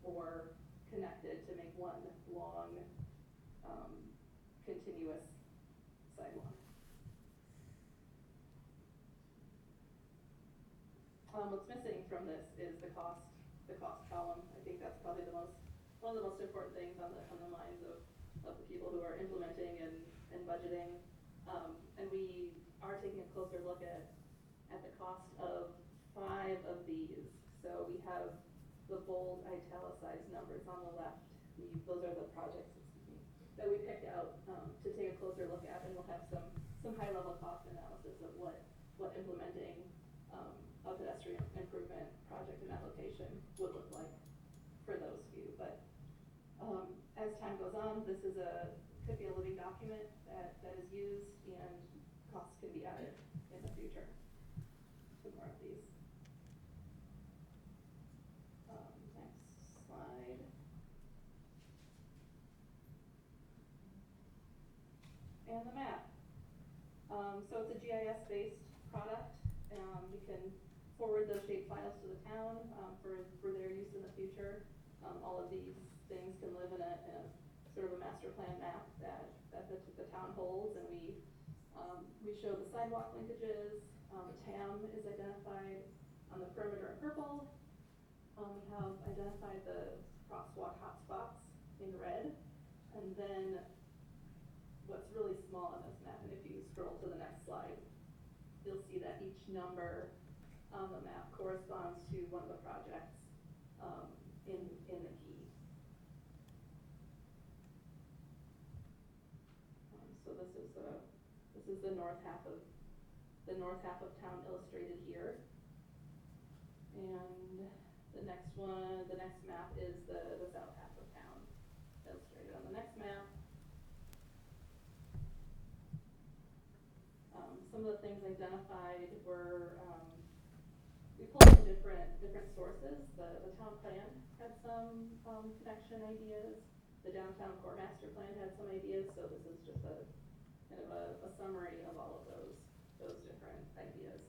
L: or connected to make one long continuous sidewalk. What's missing from this is the cost column. I think that's probably one of the most important things on the minds of the people who are implementing and budgeting. And we are taking a closer look at the cost of 5 of these. So we have the bold italicized numbers on the left. Those are the projects, that we picked out to take a closer look at, and we'll have some high level cost analysis of what implementing a pedestrian improvement project in that location would look like for those few. But as time goes on, this could be a living document that is used, and costs can be added in the future to more of these. Next slide. And the map. So it's a GIS-based product. We can forward those shape files to the town for their use in the future. All of these things can live in a sort of a master plan map that the town holds, and we show the sidewalk linkages. TAM is identified on the perimeter in purple. We have identified the crosswalk hotspots in red, and then
J: number on the map corresponds to one of the projects in the key. So this is the north half of town illustrated here. And the next map is the south half of town illustrated on the next map. Some of the things identified were, we pulled from different sources. The town plan had some connection ideas. The downtown core master plan had some ideas, so this is just a kind of a summary of all of those different ideas.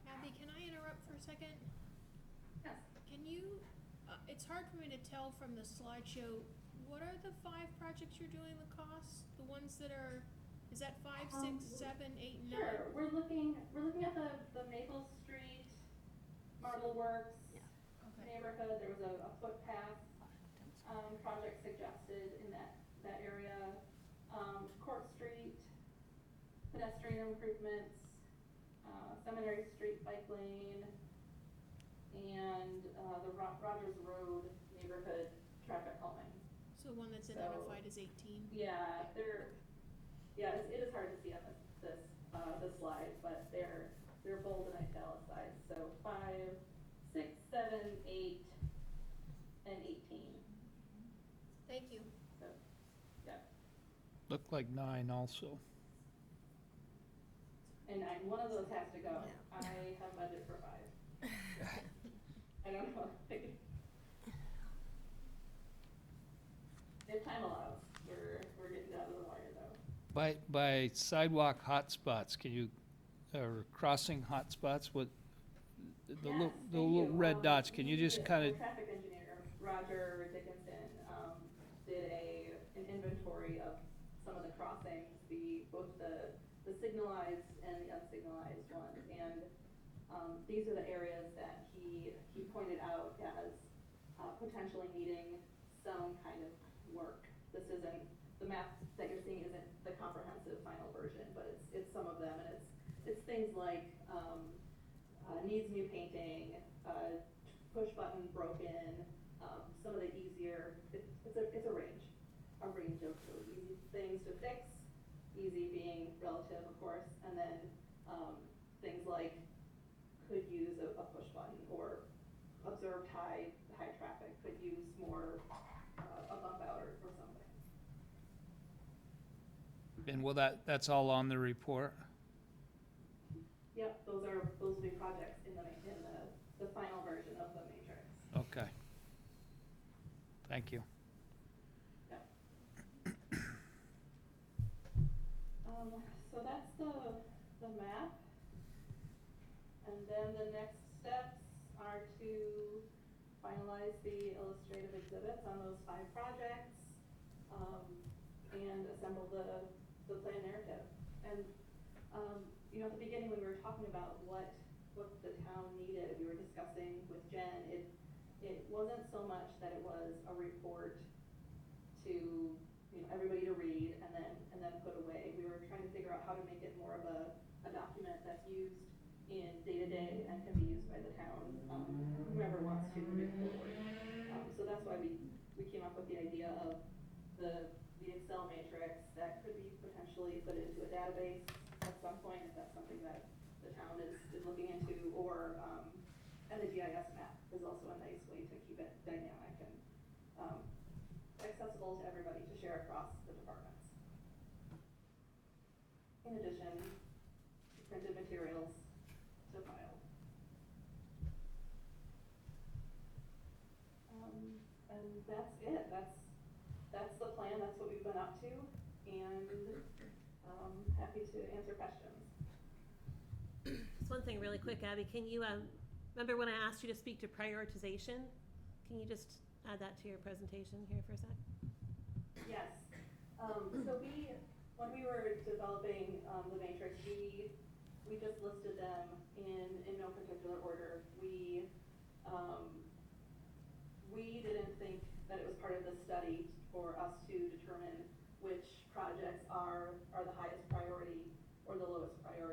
E: Abby, can I interrupt for a second?
J: Yes.
E: Can you, it's hard for me to tell from the slideshow, what are the 5 projects you're doing, the costs? The ones that are, is that 5, 6, 7, 8, 9?
J: Sure. We're looking at the Maple Street Marble Works neighborhood. There was a footpath project suggested in that area. Court Street, pedestrian improvements, Seminary Street bike lane, and the Rogers Road neighborhood traffic calming.
E: So one that's identified as 18?
J: Yeah, it is hard to see on this slide, but they're bold and italicized. So 5, 6, 7, 8, and 18.
E: Thank you.
J: So, yeah.
C: Looked like 9 also.
J: And one of those has to go. I have budget for 5. I don't know. If time allows, we're getting down to the wire though.
C: By sidewalk hotspots, can you, or crossing hotspots, what, the
J: Yes,
C: little red dots, can you just kind of,
J: The traffic engineer, Roger Dickinson, did an inventory of some of the crossings, both the signalized and the unsignalized ones, and these are the areas that he pointed out as potentially needing some kind of work. This isn't, the map that you're seeing isn't the comprehensive final version, but it's some of them, and it's things like needs new painting, push button broken, some of the easier, it's a range of really easy things to fix, easy being relative, of course, and then things like could use a push button, or observed high traffic could use more a bump out or something.
C: and will that's all on the report?
J: Yep, those will be projects in the final version of the matrix.
C: Okay. Thank you.
J: Yep. So that's the map. And then the next steps are to finalize the illustrative exhibits on those 5 projects, and assemble the plan narrative. And at the beginning when we were talking about what the town needed, we were discussing with Jen, it wasn't so much that it was a report to everybody to read and then put away. We were trying to figure out how to make it more of a document that's used in day-to-day and can be used by the town, whoever wants to move forward. So that's why we came up with the idea of the Excel matrix that could be potentially put into a database at some point, if that's something that the town is looking into, or and the GIS map is also a nice way to keep it dynamic and accessible to everybody to share across the departments. In addition to printed materials to file. And that's it. That's the plan. That's what we've been up to, and happy to answer questions.
K: Just one thing really quick, Abby, can you, remember when I asked you to speak to prioritization? Can you just add that to your presentation here for a sec?
J: Yes. So when we were developing the matrix, we just listed them in no particular order. We didn't think that it was part of the study for us to determine which projects are the highest priority or the lowest priority.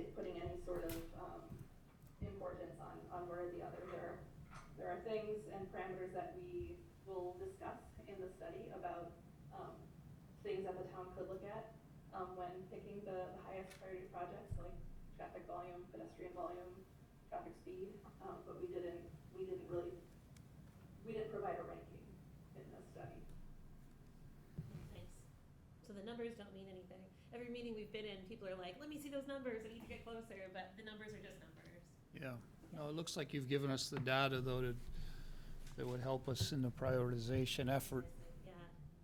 J: putting any sort of, importance on one or the other. There are things and parameters that we will discuss in the study about, things that the town could look at, when picking the highest priority projects, like traffic volume, pedestrian volume, traffic speed, but we didn't provide a ranking in this study.
K: Nice. So the numbers don't mean anything. Every meeting we've been in, people are like, let me see those numbers, I need to get closer, but the numbers are just numbers.
C: Yeah. No, it looks like you've given us the data, though, that would help us in the prioritization effort.
K: Yeah,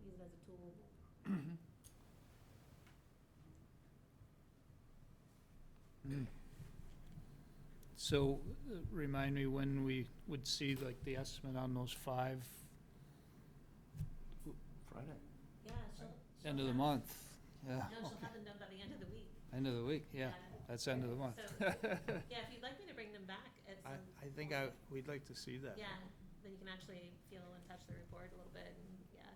K: use it as a tool.
C: So, remind me when we would see like the estimate on those 5,
M: Friday.
K: Yeah, she'll
C: end of the
K: have-
C: month, yeah.
K: No, she'll
C: Okay.
K: have them done by the end of the week.
C: End of the week, yeah, that's end of the month.
K: So, yeah, if you'd like me to bring them back at some.
C: I think we'd like to see that.
K: Yeah, then you can actually feel and touch the report a little bit, and, yeah.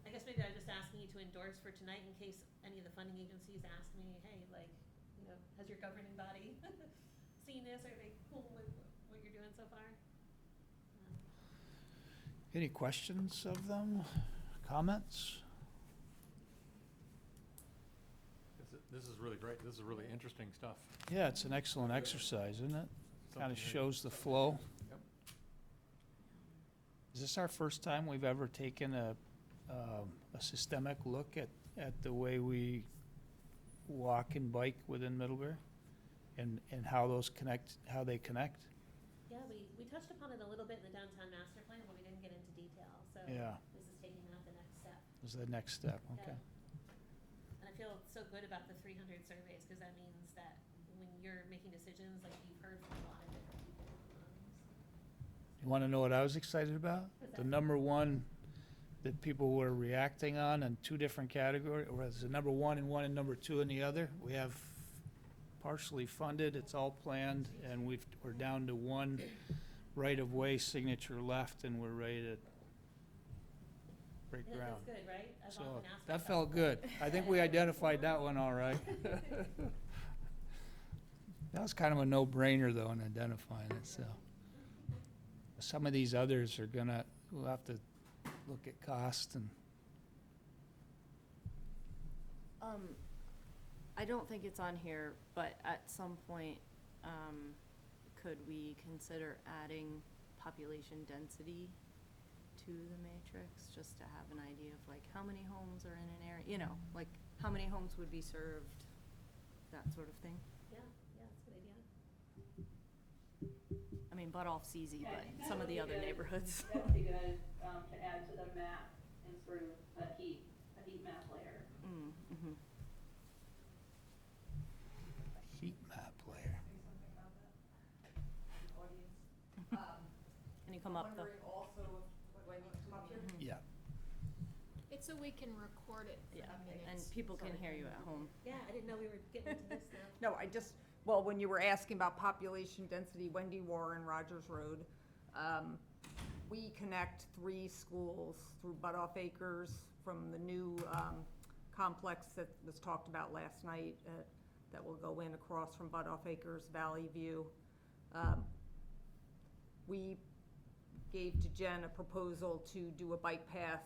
K: I guess maybe I'm just asking you to endorse for tonight in case any of the funding agencies ask me, hey, like, you know, has your governing body seen this? Are they cool with what you're doing so far?
C: Any questions of them, comments?
I: This is really great. This is really interesting stuff.
C: Yeah, it's an excellent exercise, isn't it? Kind
I: Something
C: of
I: that-
C: shows the flow.
I: Yep.
C: Is this our first time we've ever taken a systemic look at the way we walk and bike within Middlebury? And how those connect, how they connect?
K: Yeah, we touched upon it a little bit in the downtown master plan, but we didn't get into detail, so
C: Yeah.
K: this is taking that the next step.
C: Is the next step, okay.
K: And I feel so good about the 300 surveys, because that means that when you're making decisions, like, you've heard from a lot of different people.
C: You want to know what I was excited about?
K: What's
C: The
K: that?
C: number one that people were reacting on in 2 different categories, or was it number 1 in one and number 2 in the other? We have partially funded, it's all planned, and we're down to 1 right-of-way signature left, and we're ready to break
K: Yeah,
C: ground.
K: that's good, right? I've
C: So,
K: often asked
C: that
K: myself
C: felt good. I think we identified that one all right. That was kind of a no-brainer, though, in identifying it, so. Some of these others we'll have to look at cost and,
N: I don't think it's on here, but at some point, could we consider adding population density to the matrix, just to have an idea of like how many homes are in an area, you know, like how many homes would be served, that sort of thing?
K: Yeah, that's a good idea.
N: I mean, Butt-Off's easy,
J: Yeah, I
N: but
J: think that
N: some of
J: would
N: the
J: be
N: other
J: good.
N: neighborhoods.
J: That would be good, to add to the map in sort of a heat map layer.
N: Mm-hmm.
C: heat map layer.
N: Can you come up though?
F: Also, do I need to come up here?
C: Yeah.
E: It's so we can record it for
N: Yeah,
E: the
N: and
E: minutes.
N: people can hear you at home.
K: Yeah, I didn't know we were getting into this now.
F: No, well, when you were asking about population density, Wendy Warren, Rogers Road, we connect 3 schools through Butt-Off Acres from the new complex that was talked about last night, that will go in across from Butt-Off Acres, Valley View. We gave to Jen a proposal to do a bike path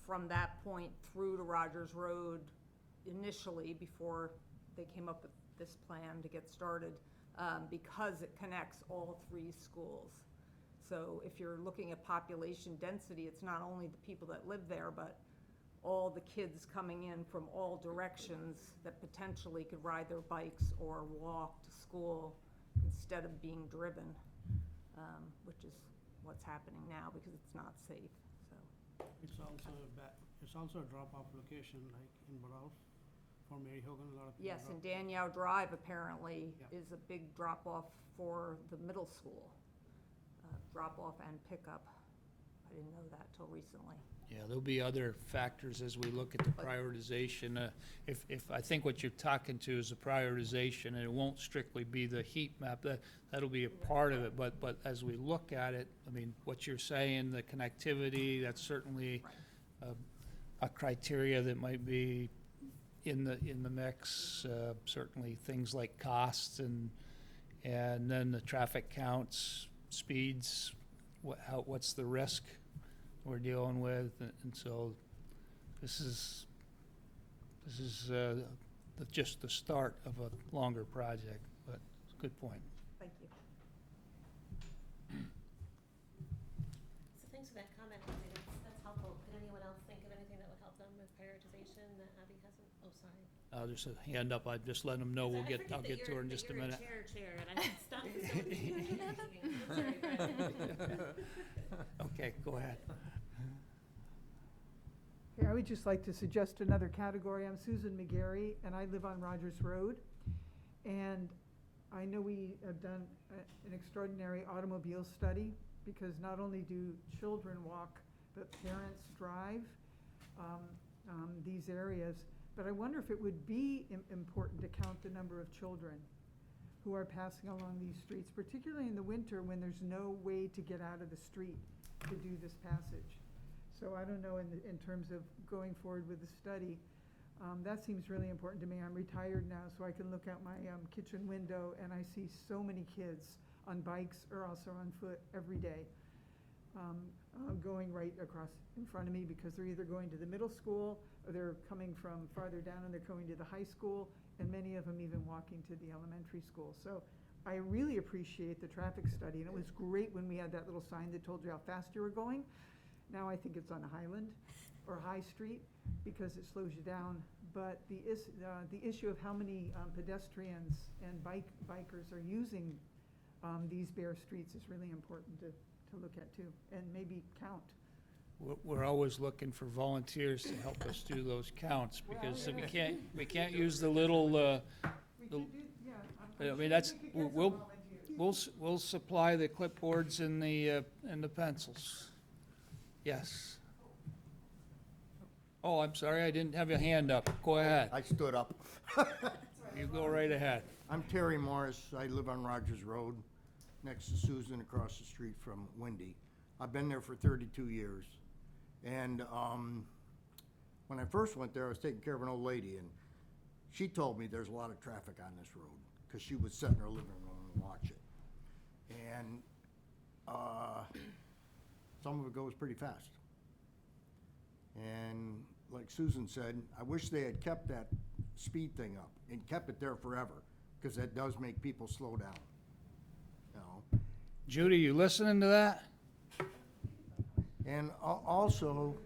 F: from that point through to Rogers Road initially, before they came up with this plan to get started, because it connects all 3 schools. So if you're looking at population density, it's not only the people that live there, but all the kids coming in from all directions that potentially could ride their bikes or walk to school instead of being driven, which is what's happening now because it's not safe, so.
B: It's also a drop-off location, like in Burrell, for Mary Hogan, a lot of people.
F: Yes, and
B: drop-
F: Danielle Drive apparently
B: Yeah.
F: is a big drop-off for the middle school. Drop-off and pickup. I didn't know that till recently.
C: Yeah, there'll be other factors as we look at the prioritization. If I think what you're talking to is the prioritization, and it won't strictly be the heat map, that'll be a part of it, but as we look at it, I mean, what you're saying, the connectivity, that's certainly a criteria that might be in the mix, certainly things like costs and then the traffic counts, speeds, what's the risk we're dealing with, and so this is just the start of a longer project, but it's a good point.
D: Thank you.
K: So thanks for that comment, Lindsay. That's helpful. Could anyone else think of anything that would help them with prioritization that Abby hasn't? Oh, sorry.
C: I'll just hand up, I'd just let them know,
K: I
C: I'll
K: forget
C: get
K: that
C: to her in
K: you're-
C: just a
K: that you're
C: minute.
K: Chair, and I can stop the Sorry, Brett.
C: Okay, go ahead.
O: Okay, I would just like to suggest another category. I'm Susan McGarry, and I live on Rogers Road. And I know we have done an extraordinary automobile study, because not only do children walk, but parents drive these areas. But I wonder if it would be important to count the number of children who are passing along these streets, particularly in the winter when there's no way to get out of the street to do this passage. So I don't know, in terms of going forward with the study, that seems really important to me. I'm retired now, so I can look out my kitchen window and I see so many kids on bikes or also on foot every day, going right across in front of me, because they're either going to the middle school or they're coming from farther down and they're going to the high school, and many of them even walking to the elementary school. So I really appreciate the traffic study, and it was great when we had that little sign that told you how fast you were going. Now I think it's on Highland or High Street, because it slows you down. But the issue of how many pedestrians and bikers are using these bare streets is really important to look at too, and maybe count.
C: We're always looking for volunteers to help us do those counts, because we can't use the little,
O: We can do, yeah.
C: I mean, that's, we'll supply the clipboards and the pencils. Yes. Oh, I'm sorry, I didn't have your hand up. Go ahead.
P: I stood up.
C: You go right ahead.
P: I'm Terry Morris. I live on Rogers Road, next to Susan, across the street from Wendy. I've been there for 32 years. And when I first went there, I was taking care of an old lady, and she told me there's a lot of traffic on this road, because she would sit in her living room and watch it. And some of it goes pretty fast. And like Susan said, I wish they had kept that speed thing up and kept it there forever, because that does make people slow down. You know?
C: Judy, you listening to that?
P: And also,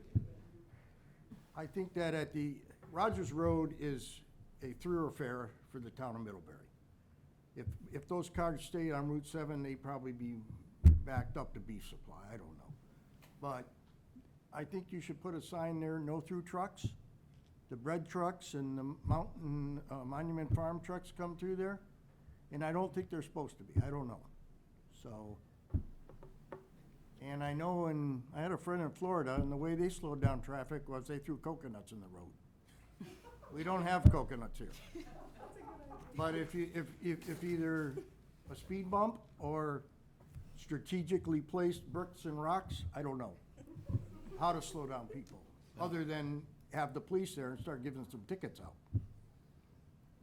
P: I think that at the, Rogers Road is a thoroughfare for the town of Middlebury. If those cars stayed on Route 7, they'd probably be backed up to beef supply, I don't know. But I think you should put a sign there, no through trucks. The bread trucks and the Monument Farm trucks come through there, and I don't think they're supposed to be, I don't know. So, and I know, and I had a friend in Florida, and the way they slowed down traffic was they threw coconuts in the road. We don't have coconuts here. But if either a speed bump or strategically placed bricks and rocks, I don't know how to slow down people, other than have the police there and start giving some tickets out.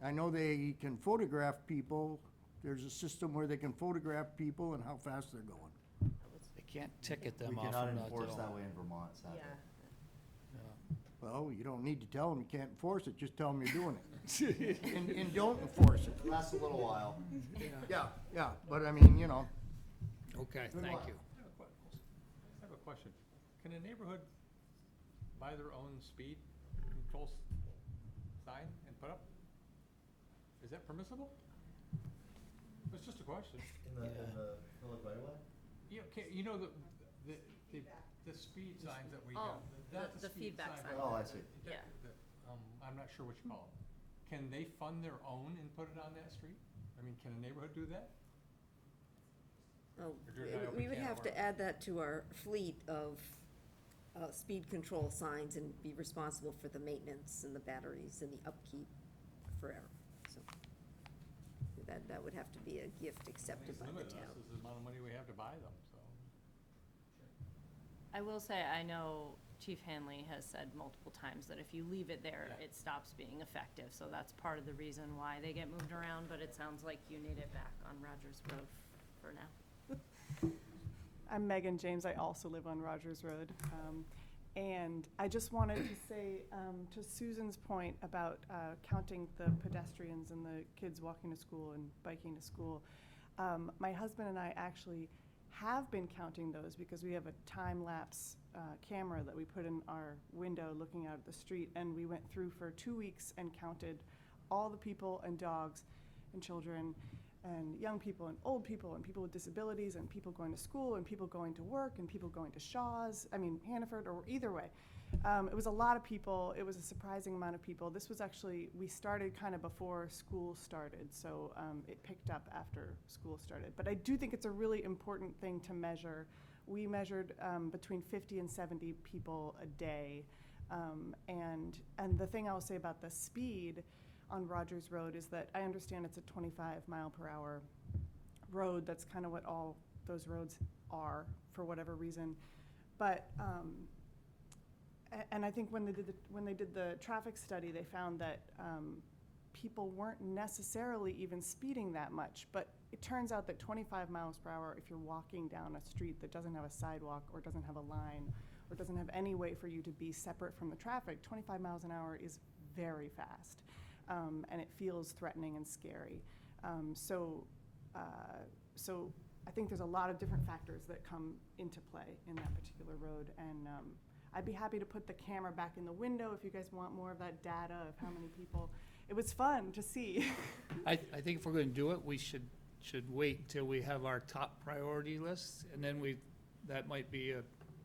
P: I know they can photograph people. There's a system where they can photograph people and how fast they're going.
C: They can't ticket them
M: We
C: off.
M: cannot
C: of that,
M: enforce
C: though.
M: that way in Vermont, sadly.
P: Well, you don't need to tell them you can't enforce it, just tell them you're doing it. And don't enforce it.
M: Lasts a little while.
P: Yeah, but I mean, you know.
C: Okay, thank you.
I: I have a question. Can a neighborhood buy their own speed control sign and put up? Is that permissible? It's just a question.
M: In the public right away?
I: Yeah, okay, you know, the speed signs that we
N: Oh,
I: have.
N: the feedback sign.
M: Oh, I see.
N: Yeah.
I: I'm not sure what you call them. Can they fund their own and put it on that street? I mean, can a neighborhood do that?
G: Oh,
I: Or do I open
G: we would
I: can of
G: have to
I: worms?
G: add that to our fleet of speed control signs and be responsible for the maintenance and the batteries and the upkeep forever. So that would have to be a gift accepted by the
I: It's limited.
G: town.
I: This is the amount of money we have to buy them, so.
N: I will say, I know Chief Hanley has said multiple times that if you leave it there, it stops being effective. So that's part of the reason why they get moved around, but it sounds like you need it back on Rogers Road for now.
J: I'm Megan James. I also live on Rogers Road. And I just wanted to say, to Susan's point about counting the pedestrians and the kids walking to school and biking to school, my husband and I actually have been counting those because we have a time-lapse camera that we put in our window looking out at the street, and we went through for 2 weeks and counted all the people and dogs and children and young people and old people and people with disabilities and people going to school and people going to work and people going to Hannaford, or either way. It was a lot of people. It was a surprising amount of people. This was actually, we started kind of before school started, so it picked up after school started. But I do think it's a really important thing to measure. We measured between 50 and 70 people a day. And the thing I'll say about the speed on Rogers Road is that I understand it's a 25-mile-per-hour road. That's kind of what all those roads are for whatever reason. But and I think when they did the traffic study, they found that people weren't necessarily even speeding that much. But it turns out that 25 miles per hour, if you're walking down a street that doesn't have a sidewalk or doesn't have a line or doesn't have any way for you to be separate from the traffic, 25 miles an hour is very fast. And it feels threatening and scary. So I think there's a lot of different factors that come into play in that particular road. And I'd be happy to put the camera back in the window if you guys want more of that data of how many people. It was fun to see.
C: I think if we're going to do it, we should wait until we have our top priority list, and then that might be a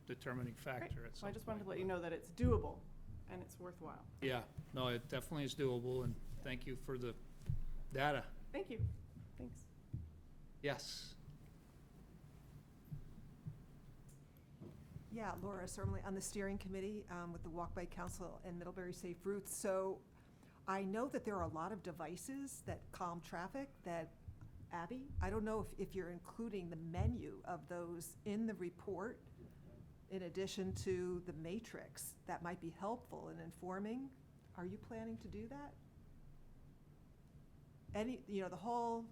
C: determining factor at some
J: So I just wanted
C: point.
J: to let you know that it's doable and it's worthwhile.
C: Yeah, no, it definitely is doable, and thank you for the data.
J: Thank you. Thanks.
C: Yes.
D: Yeah, Laura, certainly on the steering committee with the Walk by Council and Middlebury Safe Routes. So I know that there are a lot of devices that calm traffic that, Abby, I don't know if you're including the menu of those in the report in addition to the matrix. That might be helpful in informing. Are you planning to do that? The whole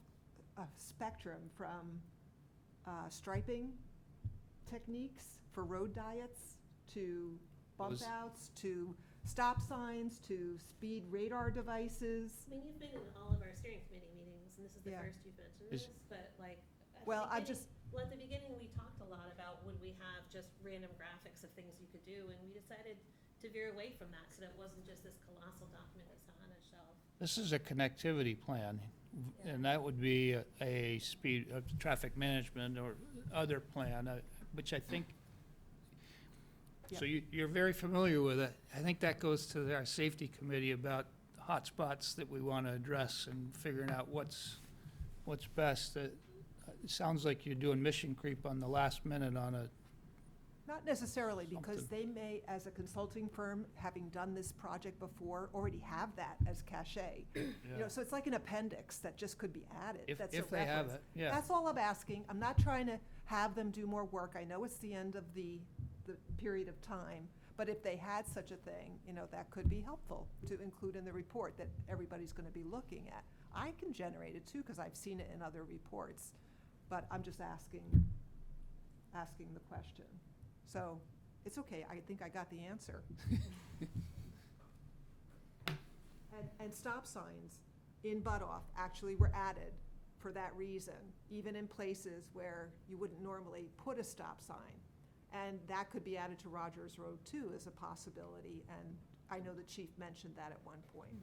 D: spectrum from striping techniques for road diets to bump outs to stop signs to speed radar devices.
K: I mean, you've been in all of our steering committee meetings, and this is the
D: Yeah.
K: first you've mentioned this, but like,
D: Well,
K: at the beginning, we talked a lot about would we have just random graphics of things you could do, and we decided to veer away from that, so that it wasn't just this colossal document that's on a shelf.
C: This is a connectivity plan, and that would be a traffic management or other plan, which I think, so you're very familiar with it. I think that goes to our safety committee about hotspots that we want to address and figuring out what's best. It sounds like you're doing mission creep on the last minute on a.
D: Not necessarily, because they may, as a consulting firm, having done this project before, already have that as cachet. So it's like an appendix that just could be added.
C: If
D: That's a
C: they have
D: reference.
C: it, yeah.
D: That's all I'm asking. I'm not trying to have them do more work. I know it's the end of the period of time, but if they had such a thing, that could be helpful to include in the report that everybody's going to be looking at. I can generate it too, because I've seen it in other reports, but I'm just asking the question. So it's okay. I think I got the answer. And stop signs in Butoff actually were added for that reason, even in places where you wouldn't normally put a stop sign. And that could be added to Rogers Road too as a possibility. And I know the chief mentioned that at one point.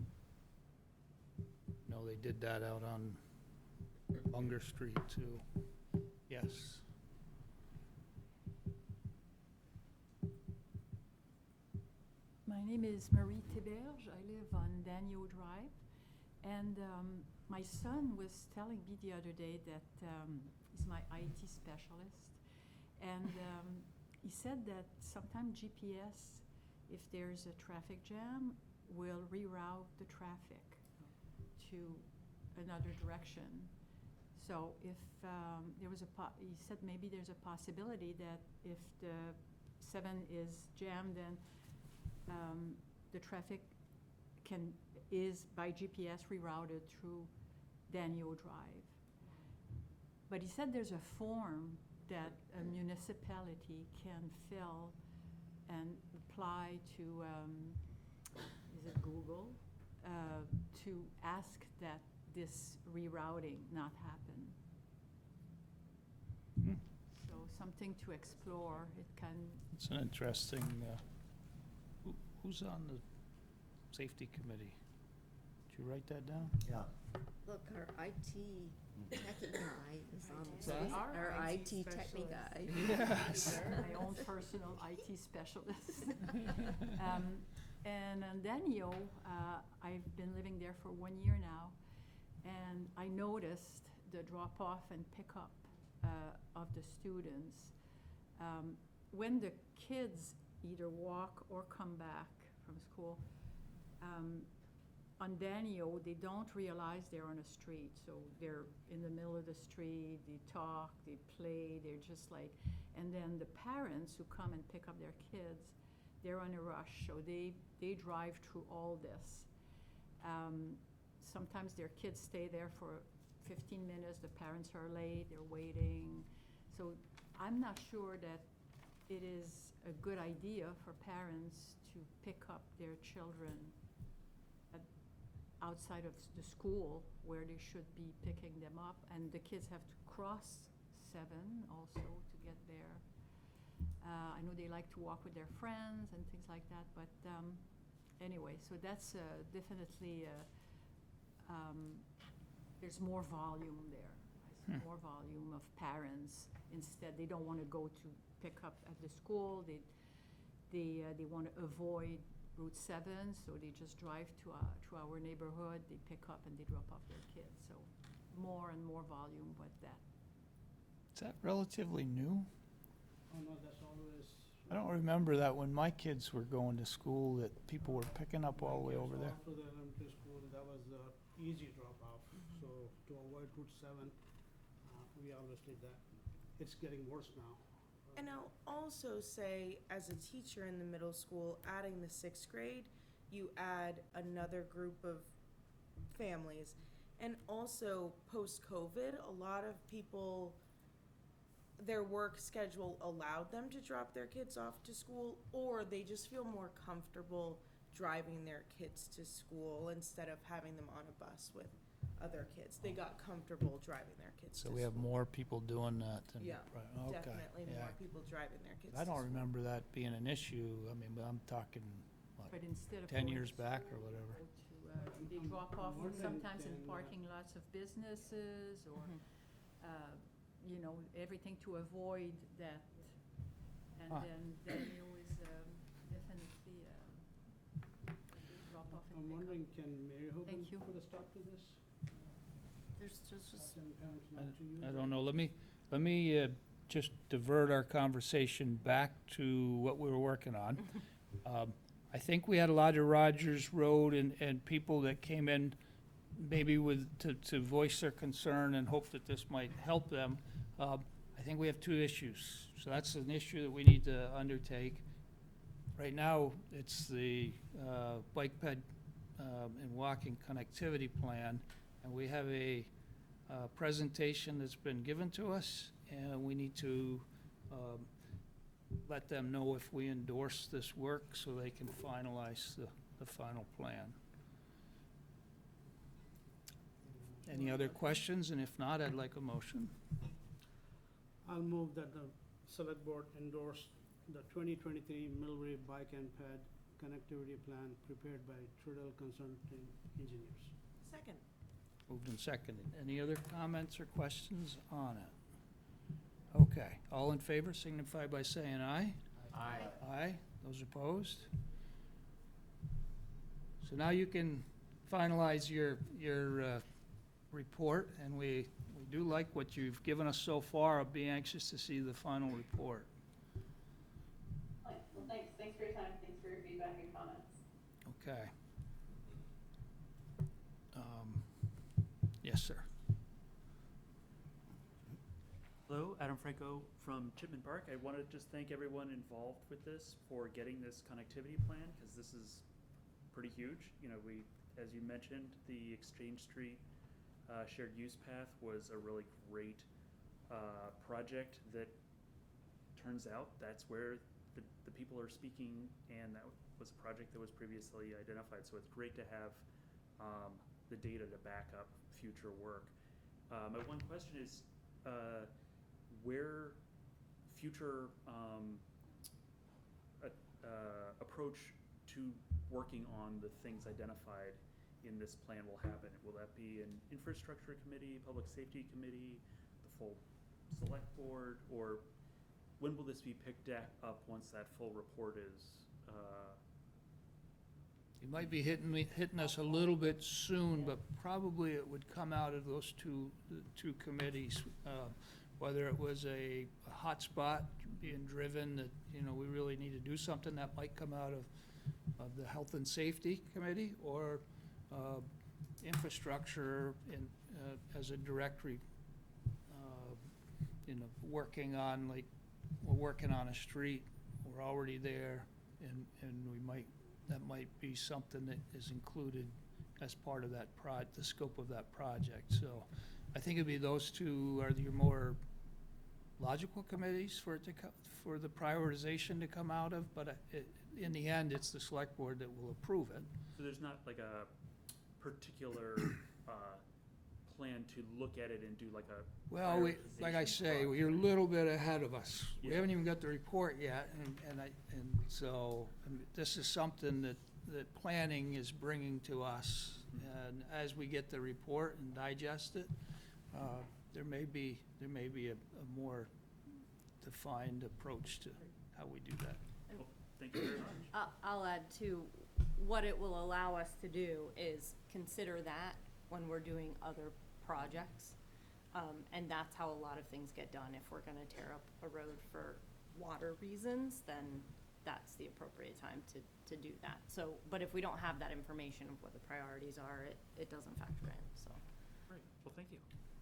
C: No, they did that out on Bunger Street too. Yes.
Q: My name is Marie Thiberge. I live on Daniel Drive. And my son was telling me the other day that he's my IT specialist. And he said that sometimes GPS, if there's a traffic jam, will reroute the traffic to another direction. So if there was he said maybe there's a possibility that if the 7 is jammed, then the traffic is by GPS rerouted through Daniel Drive. But he said there's a form that a municipality can fill and apply to, is it Google, to ask that this rerouting not happen. So something to explore. It can.
C: It's an interesting, who's on the safety committee? Did you write that down?
M: Yeah.
G: Look, our IT techie guy is on the,
Q: That?
G: our IT techie guy.
C: Yes.
Q: My own personal IT specialist. And Daniel, I've been living there for 1 year now, and I noticed the drop-off and pick-up of the students. When the kids either walk or come back from school, on Daniel, they don't realize they're on a street, so they're in the middle of the street, they talk, they play, they're just like, and then the parents who come and pick up their kids, they're on a rush, so they drive through all this. Sometimes their kids stay there for 15 minutes, the parents are late, they're waiting. So I'm not sure that it is a good idea for parents to pick up their children outside of the school where they should be picking them up, and the kids have to cross 7 also to get there. I know they like to walk with their friends and things like that, but anyway, so that's definitely, there's more volume there. I see more volume of parents. Instead, they don't want to go to pick up at the school. They want to avoid Route 7, so they just drive to our neighborhood, they pick up and they drop off their kids. So more and more volume with that.
C: Is that relatively new?
B: Oh, no, that's always.
C: I don't remember that when my kids were going to school, that people were picking up all the way over there.
B: After the elementary school, that was easy drop-off. So to avoid Route 7, we always did that. It's getting worse now.
R: And I'll also say, as a teacher in the middle school, adding the 6th grade, you add another group of families. And also, post-COVID, a lot of people, their work schedule allowed them to drop their kids off to school, or they just feel more comfortable driving their kids to school instead of having them on a bus with other kids. They got comfortable driving their kids to
C: So
R: school.
C: we have more people doing that than.
R: Yeah,
C: right, okay,
R: definitely
C: yeah.
R: more people driving their kids
C: I
R: to
C: don't
R: school.
C: remember that being an issue. I mean, but I'm talking, what,
Q: But instead of
C: 10
Q: going
C: years
Q: to
C: back or
Q: school,
C: whatever.
Q: go to, they drop off
B: wondering
Q: sometimes in
B: can,
Q: parking lots of businesses or,
R: Mm-hmm.
Q: you know, everything to avoid that. And
C: Ah.
Q: then Daniel is definitely drop off and
B: I'm
Q: pick up.
B: wondering, can Mary Hogan
Q: Thank you.
B: put a stop to this?
N: There's just
B: Asking parents not to use
C: I
B: it?
C: don't know. Let me just divert our conversation back to what we were working on. I think we had a lot of Rogers Road and people that came in maybe to voice their concern and hope that this might help them. I think we have 2 issues. So that's an issue that we need to undertake. Right now, it's the bike ped and walking connectivity plan, and we have a presentation that's been given to us, and we need to let them know if we endorse this work so they can finalize the final plan. Any other questions? And if not, I'd like a motion.
B: I'll move that the select board endorse the 2023 Middlebury Bike and Ped Connectivity Plan prepared by Trudell Consulting Engineers.
R: Second.
C: Moved and seconded. Any other comments or questions on it? Okay, all in favor signify by saying aye.
I: Aye.
C: Aye. Those opposed? So now you can finalize your report, and we do like what you've given us so far. I'll be anxious to see the final report.
L: Well, thanks for your time, thanks for your feedback and comments.
C: Okay. Yes, sir.
S: Hello, Adam Franco from Chipman Park. I want to just thank everyone involved with this for getting this connectivity plan, because this is pretty huge. You know, as you mentioned, the Exchange Street shared use path was a really great project that turns out that's where the people are speaking, and that was a project that was previously identified. So it's great to have the data to back up future work. My one question is, where future approach to working on the things identified in this plan will happen? Will that be an infrastructure committee, public safety committee, the full select board, or when will this be picked up once that full report is?
C: You might be hitting us a little bit soon, but probably it would come out of those two committees. Whether it was a hotspot being driven that, you know, we really need to do something, that might come out of the Health and Safety Committee, or infrastructure as a directory, you know, working on, like, we're working on a street, we're already there, and that might be something that is included as part of that the scope of that project. So I think it'd be those two are your more logical committees for it to for the prioritization to come out of, but in the end, it's the select board that will approve it.
S: So there's not like a particular plan to look at it and do like a
C: Well, like I say, we're a little bit ahead of us. We
S: Yeah.
C: haven't even got the report yet, and so this is something that planning is bringing to us. And as we get the report and digest it, there may be a more defined approach to how we do that.
S: Well, thank you very much.
N: I'll add too, what it will allow us to do is consider that when we're doing other projects. And that's how a lot of things get done. If we're gonna tear up a road for water reasons, then that's the appropriate time to do that. So, but if we don't have that information of what the priorities are, it doesn't factor in, so.
S: Great, well, thank you.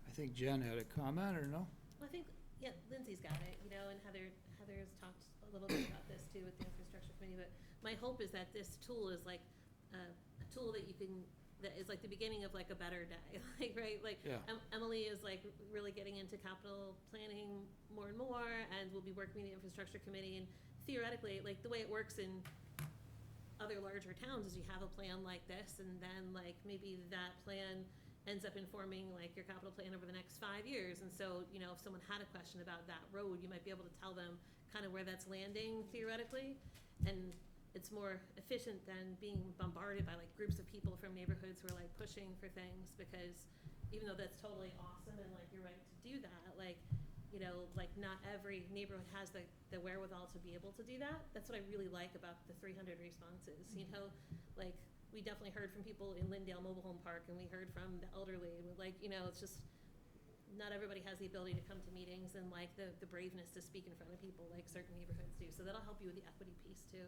C: I think Jen had a comment, or no?
K: Well, I think, yeah, Lindsay's got it, you know, and Heather's talked a little bit about this too with the infrastructure committee, but my hope is that this tool is like a tool that that is like the beginning of like a better day, like, right? Like,
C: Yeah.
K: Emily is like really getting into capital planning more and more, and we'll be working with the infrastructure committee, and theoretically, like, the way it works in other larger towns is you have a plan like this, and then like maybe that plan ends up informing like your capital plan over the next 5 years. And so, you know, if someone had a question about that road, you might be able to tell them kind of where that's landing theoretically. And it's more efficient than being bombarded by like groups of people from neighborhoods who are like pushing for things, because even though that's totally awesome and like you're right to do that, like, you know, like not every neighborhood has the wherewithal to be able to do that. That's what I really like about the 300 responses. You know, like, we definitely heard from people in Lindale Mobile Home Park, and we heard from the elderly, and like, you know, it's just, not everybody has the ability to come to meetings and like the braveness to speak in front of people like certain neighborhoods do. So that'll help you with the equity piece too.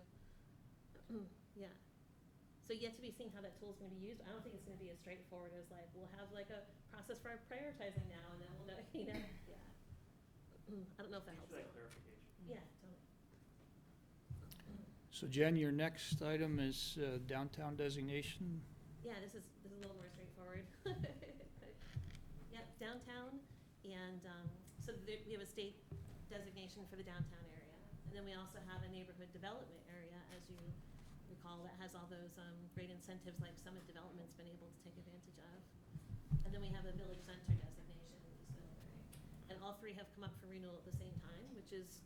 K: Yeah. So yet to be seen how that tool's gonna be used. I don't think it's gonna be as straightforward as like, we'll have like a process for prioritizing now, and then we'll know, you know, yeah. I don't know if that helps.
S: Thanks for that clarification.
K: Yeah, totally.
C: So Jen, your next item is downtown designation.
K: Yeah, this is a little more straightforward. Yep, downtown, and so we have a state designation for the downtown area. And then we also have a neighborhood development area, as you recall, that has all those great incentives like Summit Development's been able to take advantage of. And then we have a village center designation in East Middlebury. And all three have come up for renewal at the same time, which is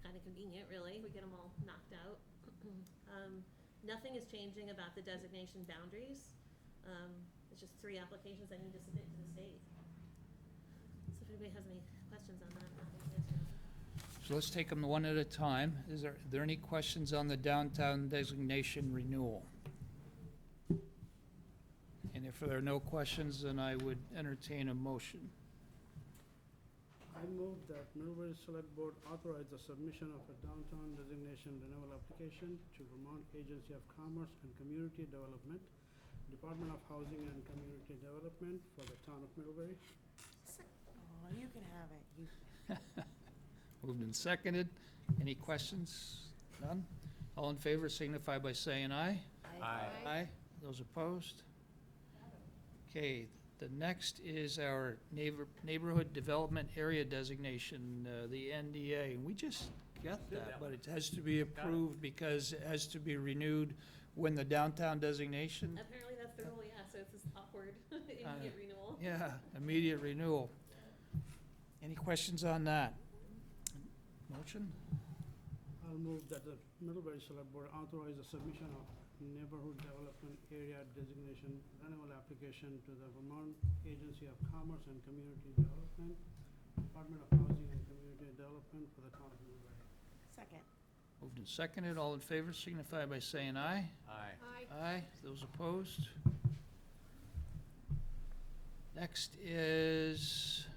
K: kind of convenient, really. We get them all knocked out. Nothing is changing about the designation boundaries. It's just 3 applications I need to submit to the state. So if anybody has any questions on that, I'm happy to answer them.
C: So let's take them one at a time. Is there any questions on the downtown designation renewal? And if there are no questions, then I would entertain a motion.
B: I move that Middlebury Selectboard authorize the submission of a downtown designation renewal application to Vermont Agency of Commerce and Community Development, Department of Housing and Community Development for the town of Middlebury.
R: Oh, you can have it. You
C: Moved and seconded. Any questions? None? All in favor signify by saying aye.
I: Aye.
C: Aye. Those opposed? Okay, the next is our Neighborhood Development Area Designation, the NDA. And we just got that, but it has to be approved because it has to be renewed when the downtown designation.
K: Apparently that's the rule, yeah, so it's this awkward immediate renewal.
C: Yeah, immediate renewal. Any questions on that? Motion?
B: I'll move that the Middlebury Selectboard authorize the submission of Neighborhood Development Area Designation renewal application to the Vermont Agency of Commerce and Community Development, Department of Housing and Community Development for the town of Middlebury.
R: second.
C: Moved and seconded. All in favor signify by saying aye.
I: Aye.
E: Aye.
C: Aye. Those opposed? Next is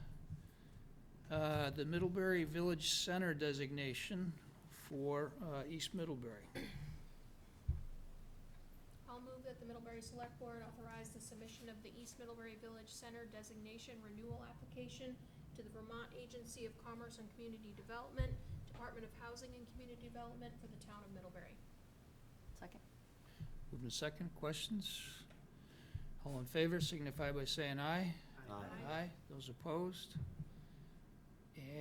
C: the Middlebury Village Center designation for East Middlebury.
E: I'll move that the Middlebury Select Board authorize the submission of the East Middlebury Village Center designation renewal application to the Vermont Agency of Commerce and Community Development, Department of Housing and Community Development for the town of Middlebury.
N: Second.
C: Moved and second. Questions? All in favor signify by saying aye.
M: Aye.
C: Aye. Those opposed?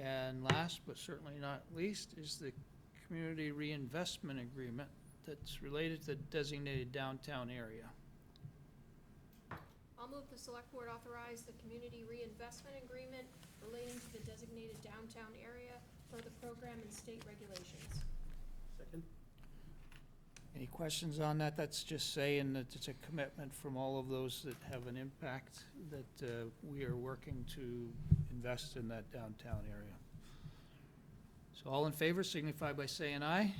C: And last but certainly not least is the Community Reinvestment Agreement that's related to the designated downtown area.
E: I'll move the Select Board authorize the Community Reinvestment Agreement relating to the designated downtown area for the program and state regulations.
B: Second?
C: Any questions on that? That's just saying that it's a commitment from all of those that have an impact, that we are working to invest in that downtown area. So all in favor signify by saying aye.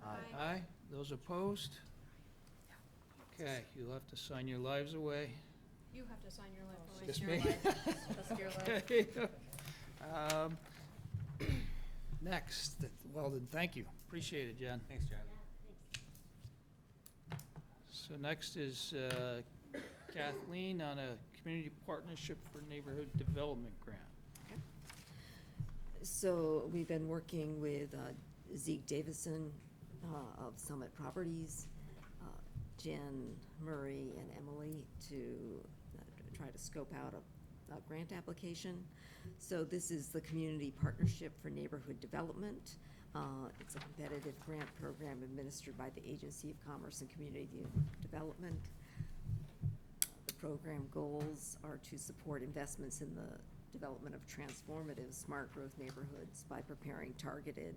M: Aye.
C: Aye. Those opposed? Okay, you'll have to sign your lives away.
E: You have to sign your life away.
C: Just
K: your
C: me?
K: life. Just your life.
C: Okay. Next, well then, thank you. Appreciate it, Jen.
I: Thanks, Jen.
C: So next is Kathleen on a Community Partnership for Neighborhood Development grant.
G: So we've been working with Zeke Davison of Summit Properties, Jen Murray and Emily to try to scope out a grant application. So this is the Community Partnership for Neighborhood Development. It's a competitive grant program administered by the Agency of Commerce and Community Development. The program goals are to support investments in the development of transformative smart growth neighborhoods by pairing targeted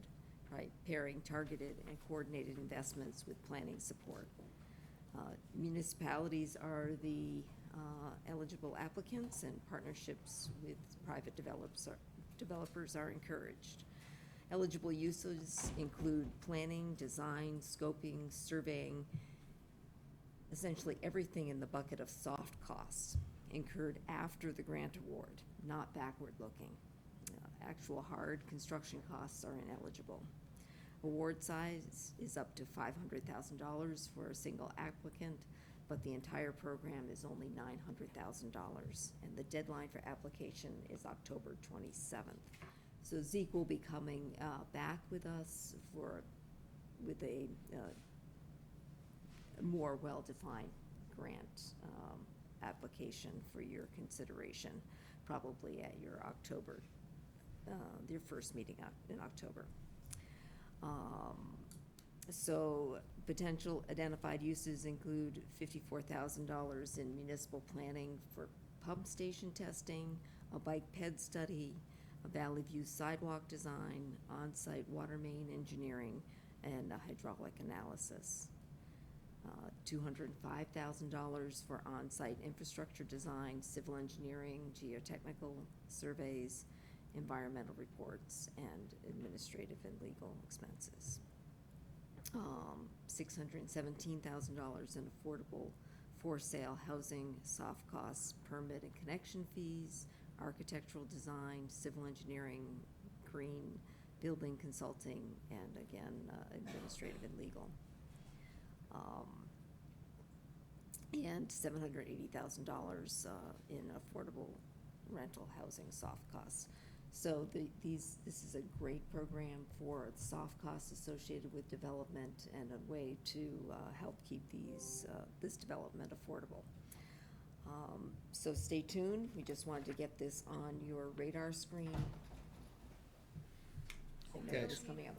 G: and coordinated investments with planning support. Municipalities are the eligible applicants, and partnerships with private developers are encouraged. Eligible uses include planning, design, scoping, surveying, essentially everything in the bucket of soft costs incurred after the grant award, not backward-looking. Actual hard construction costs are ineligible. Award size is up to $500,000 for a single applicant, but the entire program is only $900,000, and the deadline for application is October 27th. So Zeke will be coming back with us with a more well-defined grant application for your consideration, probably at your first meeting in October. So potential identified uses include $54,000 in municipal planning for pump station testing, a bike ped study, a Valley View sidewalk design, on-site water main engineering, and a hydraulic analysis. $205,000 for on-site infrastructure design, civil engineering, geotechnical surveys, environmental reports, and administrative and legal expenses. $617,000 in affordable for-sale housing, soft costs, permit and connection fees, architectural design, civil engineering, green building consulting, and again, administrative and legal. And $780,000 in affordable rental housing soft costs. So this is a great program for the soft costs associated with development and a way to help keep this development affordable. So stay tuned. We just wanted to get this on your radar screen.
C: Okay.
G: It's coming up.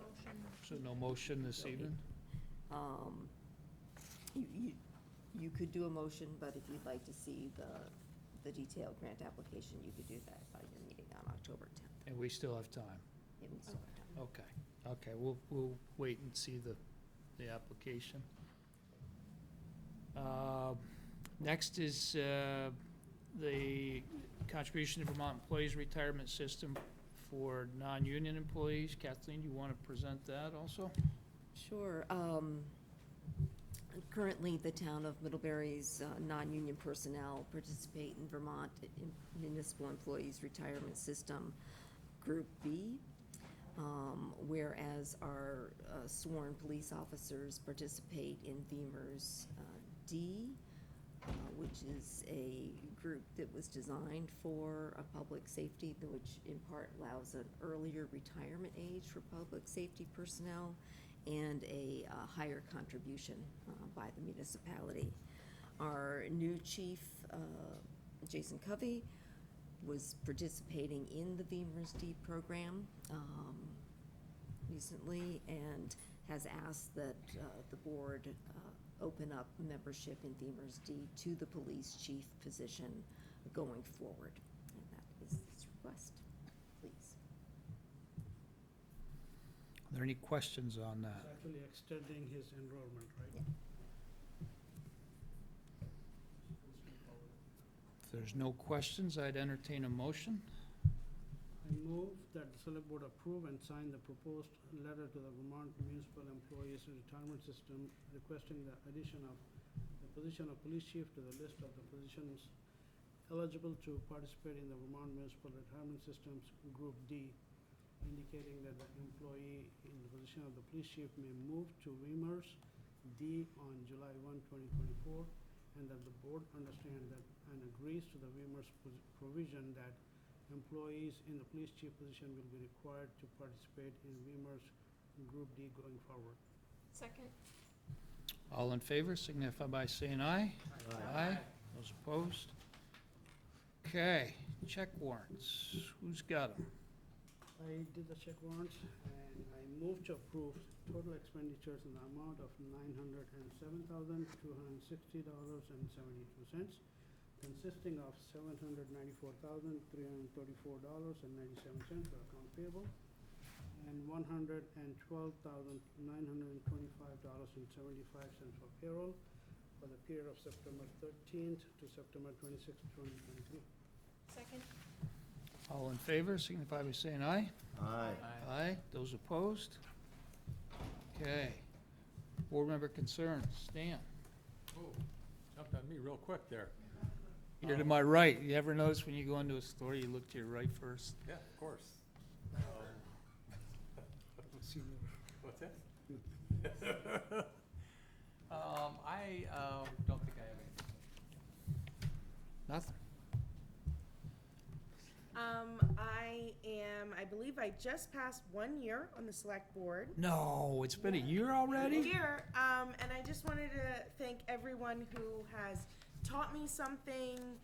C: So no motion this evening?
G: You could do a motion, but if you'd like to see the detailed grant application, you could do that by your meeting on October 10th.
C: And we still have time?
G: And we still have time.
C: Okay, we'll wait and see the application. Next is the contribution to Vermont Employees Retirement System for non-union employees. Kathleen, you want to present that also?
G: Sure. Currently, the town of Middlebury's non-union personnel participate in Vermont Municipal Employees Retirement System Group B, whereas our sworn police officers participate in VEMR's D, which is a group that was designed for a public safety, which in part allows an earlier retirement age for public safety personnel and a higher contribution by the municipality. Our new chief, Jason Covey, was participating in the VEMR's D program recently and has asked that the board open up membership in VEMR's D to the police chief position going forward. And that is this request, please.
C: Are there any questions on that?
B: It's actually extending his enrollment, right?
G: Yeah.
C: If there's no questions, I'd entertain a motion.
B: I move that the select board approve and sign the proposed letter to the Vermont Municipal Employees Retirement System requesting the addition of the position of police chief to the list of the positions eligible to participate in the Vermont Municipal Retirement System's Group D, indicating that the employee in the position of the police chief may move to VEMR's D on July 1, 2024, and that the board understands that and agrees to the VEMR's provision that employees in the police chief position will be required to participate in VEMR's Group D going forward.
E: Second.
C: All in favor, signify by saying aye. Aye. Those opposed? Okay, check warrants. Who's got them?
B: I did the check warrants, and I move to approve total expenditures in the amount of $907,260.72, consisting of $794,334.97 for account payable, and $112,925.75 for payroll for the period of September 13th to September 26th, 2023.
E: Second.
C: All in favor, signify by saying aye.
M: Aye.
C: Aye. Those opposed? Okay. Board member concerns. Stan?
I: Oh, jumped on me real quick there.
C: You're to my right. You ever notice when you go into a store, you look to your right first?
I: Yeah, of course. What's that? I don't think I have anything.
C: Nothing?
R: I believe I just passed 1 year on the select board.
C: No, it's been a year already?
R: And I just wanted to thank everyone who has taught me something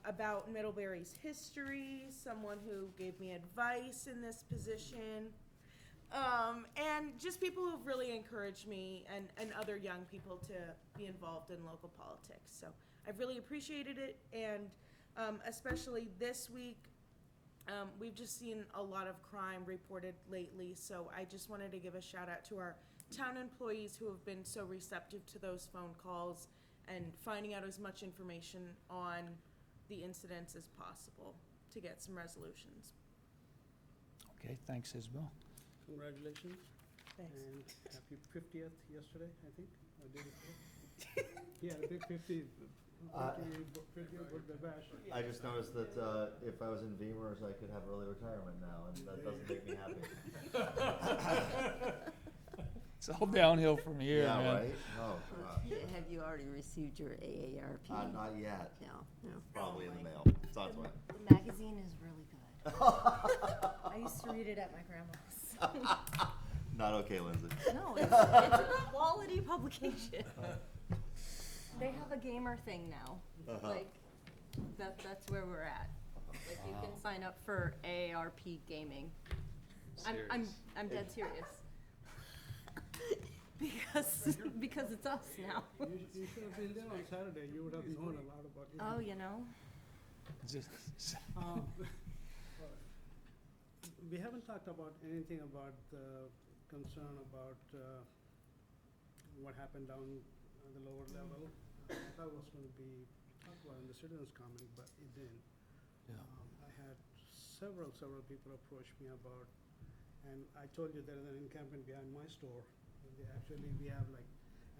R: about Middlebury's history, someone who gave me advice in this position, and just people who've really encouraged me and other young people to be involved in local politics. So I've really appreciated it, and especially this week, we've just seen a lot of crime reported lately, so I just wanted to give a shout out to our town employees who have been so receptive to those phone calls and finding out as much information on the incidents as possible to get some resolutions.
C: Okay, thanks, Isabel.
B: Congratulations.
R: Thanks.
B: And happy 50th yesterday, I think, or day before. Yeah, a big 50th birthday bash.
M: I just noticed that if I was in VEMR's, I could have early retirement now, and that doesn't make me happy.
C: It's all downhill from here, man.
M: Yeah, right? Oh, gosh.
G: Have you already received your AARP?
M: Not yet.
G: No.
M: Probably in the mail. It's on its way.
G: The magazine
N: magazine is really good. I used to read it at my grandma's.
M: Not okay, Lindsay.
N: No, it's a quality publication. They have a gamer thing now.
M: Uh-huh.
N: Like, that's where we're at. Like, you can sign up for AARP gaming. I'm dead serious. Because it's us now.
B: You should have been there on Saturday, you would have known a lot about it.
N: Oh, you know?
B: We haven't talked about anything about the concern about what happened down at the lower level. I thought it was going to be talked about in the citizens' comment, but it didn't. I had several people approach me about, and I told you there is an encampment behind my store. And we have like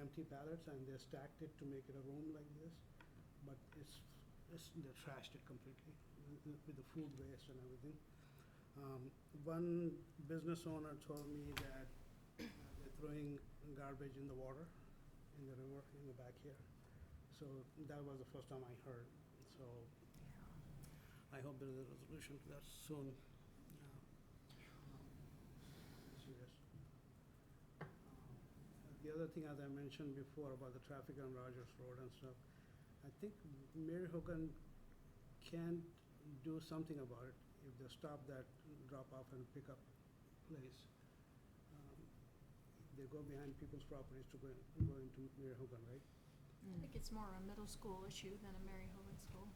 B: empty pallets, and they stacked it to make it a room like this, but they trashed it completely with the food waste and everything. One business owner told me that they're throwing garbage in the water, in the river, in the back here. So that was the first time I heard. So I hope there is a resolution to that soon. Serious. The other thing, as I mentioned before about the traffic on Rogers Road and stuff, I think Mary Hogan can do something about it if they stop that drop-off and pick-up place. They go behind people's properties to go into Mary Hogan, right?
E: I think it's more a middle school issue than a Mary Hogan school.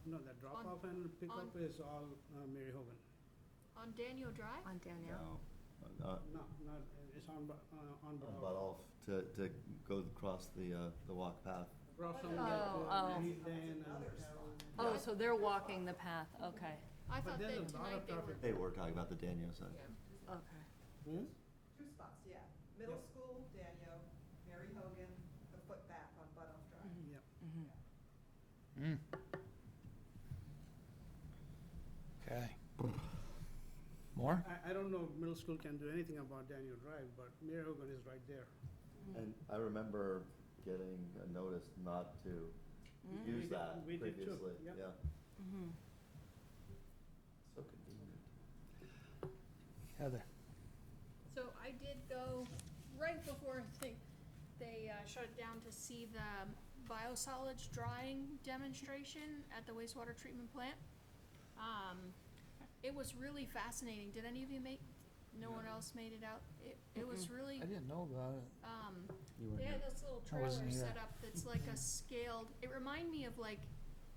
B: No, that drop-off and pick-up is all Mary Hogan.
E: On Daniel Drive?
N: On Danielle.
M: No,
B: No, not, it's on
M: on
B: Budolph.
M: Budolph to go across the walk path.
B: Across from
N: Oh.
B: Dan and Harold.
N: Oh, so they're walking the path, okay.
E: I
B: But
E: thought
B: there's
E: that
B: a lot of
E: tonight they were.
B: traffic.
M: They were talking about the Daniel side.
N: Okay.
B: Hmm?
D: Two spots, yeah. Middle school, Daniel, Mary Hogan, the footpath on Butthoff Drive.
B: Yep.
C: Okay. More?
B: I don't know if middle school can do anything about Daniel Drive, but Mary Hogan is right there.
M: And I remember getting a notice not to use that
B: We did too,
M: previously,
B: yep.
M: yeah.
N: Mm-hmm.
M: So convenient.
C: Heather?
E: So I did go right before they shut it down to see the biosolids drying demonstration at the wastewater treatment plant. It was really fascinating. Did any of you no one else made it out? It was really,
C: I didn't know about it.
M: You weren't
E: they had
M: here.
E: this little
C: I
E: trailer
C: wasn't here.
E: set up that's like a scaled, it reminded me of like,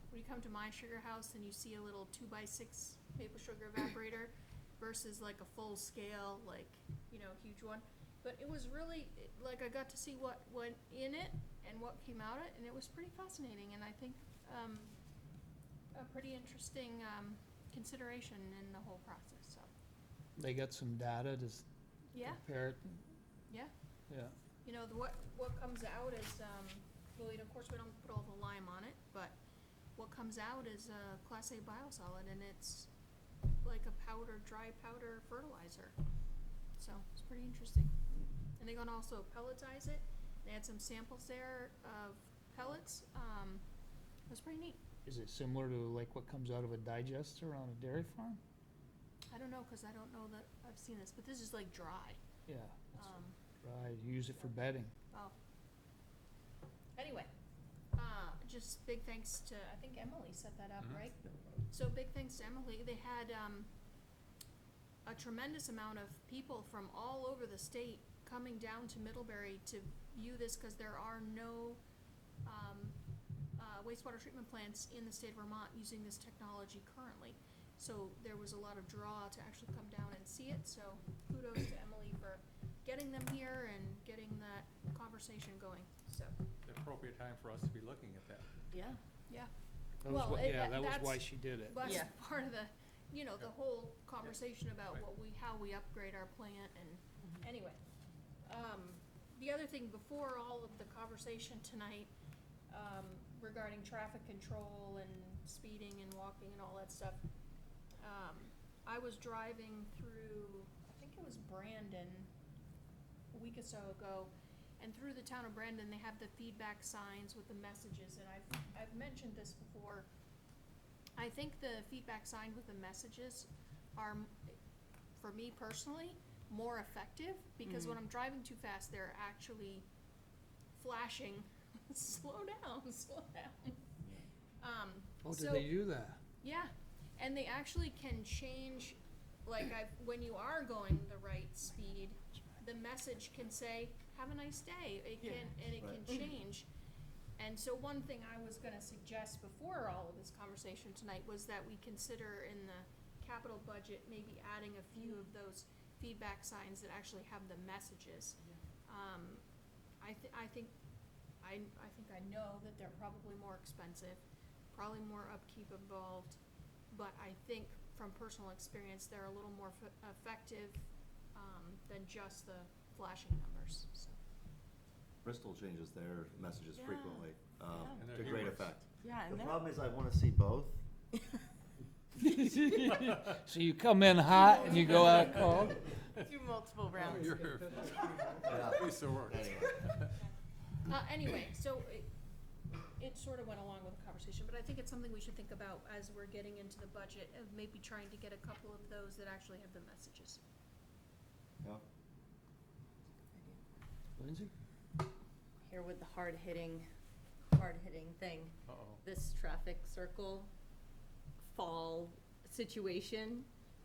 E: when you come to my sugar house and you see a little 2x6 maple sugar evaporator versus like a full scale, like, huge one. But it was really, like, I got to see what went in it and what came out of it, and it was pretty fascinating, and I think, a pretty interesting, consideration in the whole process, so,
C: They got some data to
E: yeah,
C: compare it?
E: yeah.
C: Yeah.
E: What comes out is, well, of course, we don't put all the lime on it, but what comes out is a Class A biosolid, and it's like a dry powder fertilizer. So it's pretty interesting. And they're gonna also pelletize it. They had some samples there of pellets. It was pretty neat.
C: Is it similar to like what comes out of a digester on a dairy farm?
E: I don't know, cause I don't know that I've seen this, but this is like dry.
C: Yeah. it's
E: Um,
C: Dry, use it for bedding.
E: Oh. Anyway, just big thanks to, I think Emily set that up, right? So big thanks to Emily. They had a tremendous amount of people from all over the state coming down to Middlebury to view this, because there are no wastewater treatment plants in the state of Vermont using this technology currently. So there was a lot of draw to actually come down and see it, so kudos to Emily for getting them here and getting that conversation going, so.
I: The appropriate time for us to be looking at that.
N: Yeah.
E: Yeah.
C: That was
E: Well,
C: that was
E: that's-
C: why she did it.
E: That's
N: Yeah.
E: part of the, the whole conversation about
I: Right.
E: how we upgrade our plant, and, anyway. The other thing, before all of the conversation tonight, regarding traffic control and speeding and walking and all that stuff, I was driving through, I think it was Brandon, a week or so ago, and through the town of Brandon, they have the feedback signs with the messages, and I've mentioned this before. I think the feedback sign with the messages are, for me personally, more effective, because when I'm driving too fast, they're actually flashing, slow down, slow down.
C: Oh, did
E: So-
C: they do that?
E: Yeah, and they actually can change, like when you are going the right speed, the message can say, "Have a nice day." It can, and it can change. And so one thing I was gonna suggest before all of this conversation tonight was that we consider in the capital budget, maybe adding a few of those feedback signs that actually have the messages. I think I know that they're probably more expensive, probably more upkeep involved, but I think from personal experience, they're a little more effective than just the flashing numbers, so.
M: Bristol changes their messages
R: Yeah.
M: frequently,
I: And they're
M: to great
I: humorous.
M: effect.
R: Yeah,
M: The
R: and they're,
M: problem is I wanna see both.
C: So you come in hot and you go out cold?
R: do multiple rounds.
M: Yeah.
I: Piece of work.
E: Anyway, so it sort of went along with the conversation, but I think it's something we should think about as we're getting into the budget, of maybe trying to get a couple of those that actually have the messages.
M: Yeah.
C: Lindsay?
N: Here with the hard-hitting thing.
I: Uh-oh.
N: This traffic circle fall situation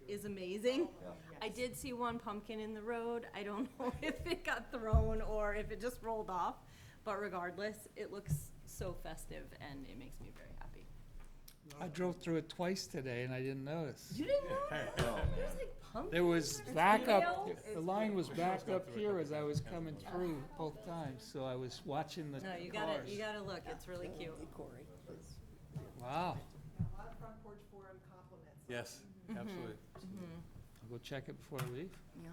N: is amazing.
M: Yeah.
N: I did see one pumpkin in the road. I don't know if it got thrown or if it just rolled off, but regardless, it looks so festive and it makes me very happy.
C: I drove through it twice today and I didn't notice.
N: You didn't know?
M: Oh,
N: There's
M: man.
N: like pumpkins.
C: There was
N: there's
C: backup,
N: kale.
C: the line was backed up here as I was coming through both times, so I was watching the
N: No, you
C: cars.
N: gotta look. It's really cute.
C: Wow,
D: A lot of front porch forum compliments.
I: Yes, absolutely.
C: I'll go check it before I leave.
N: Yep.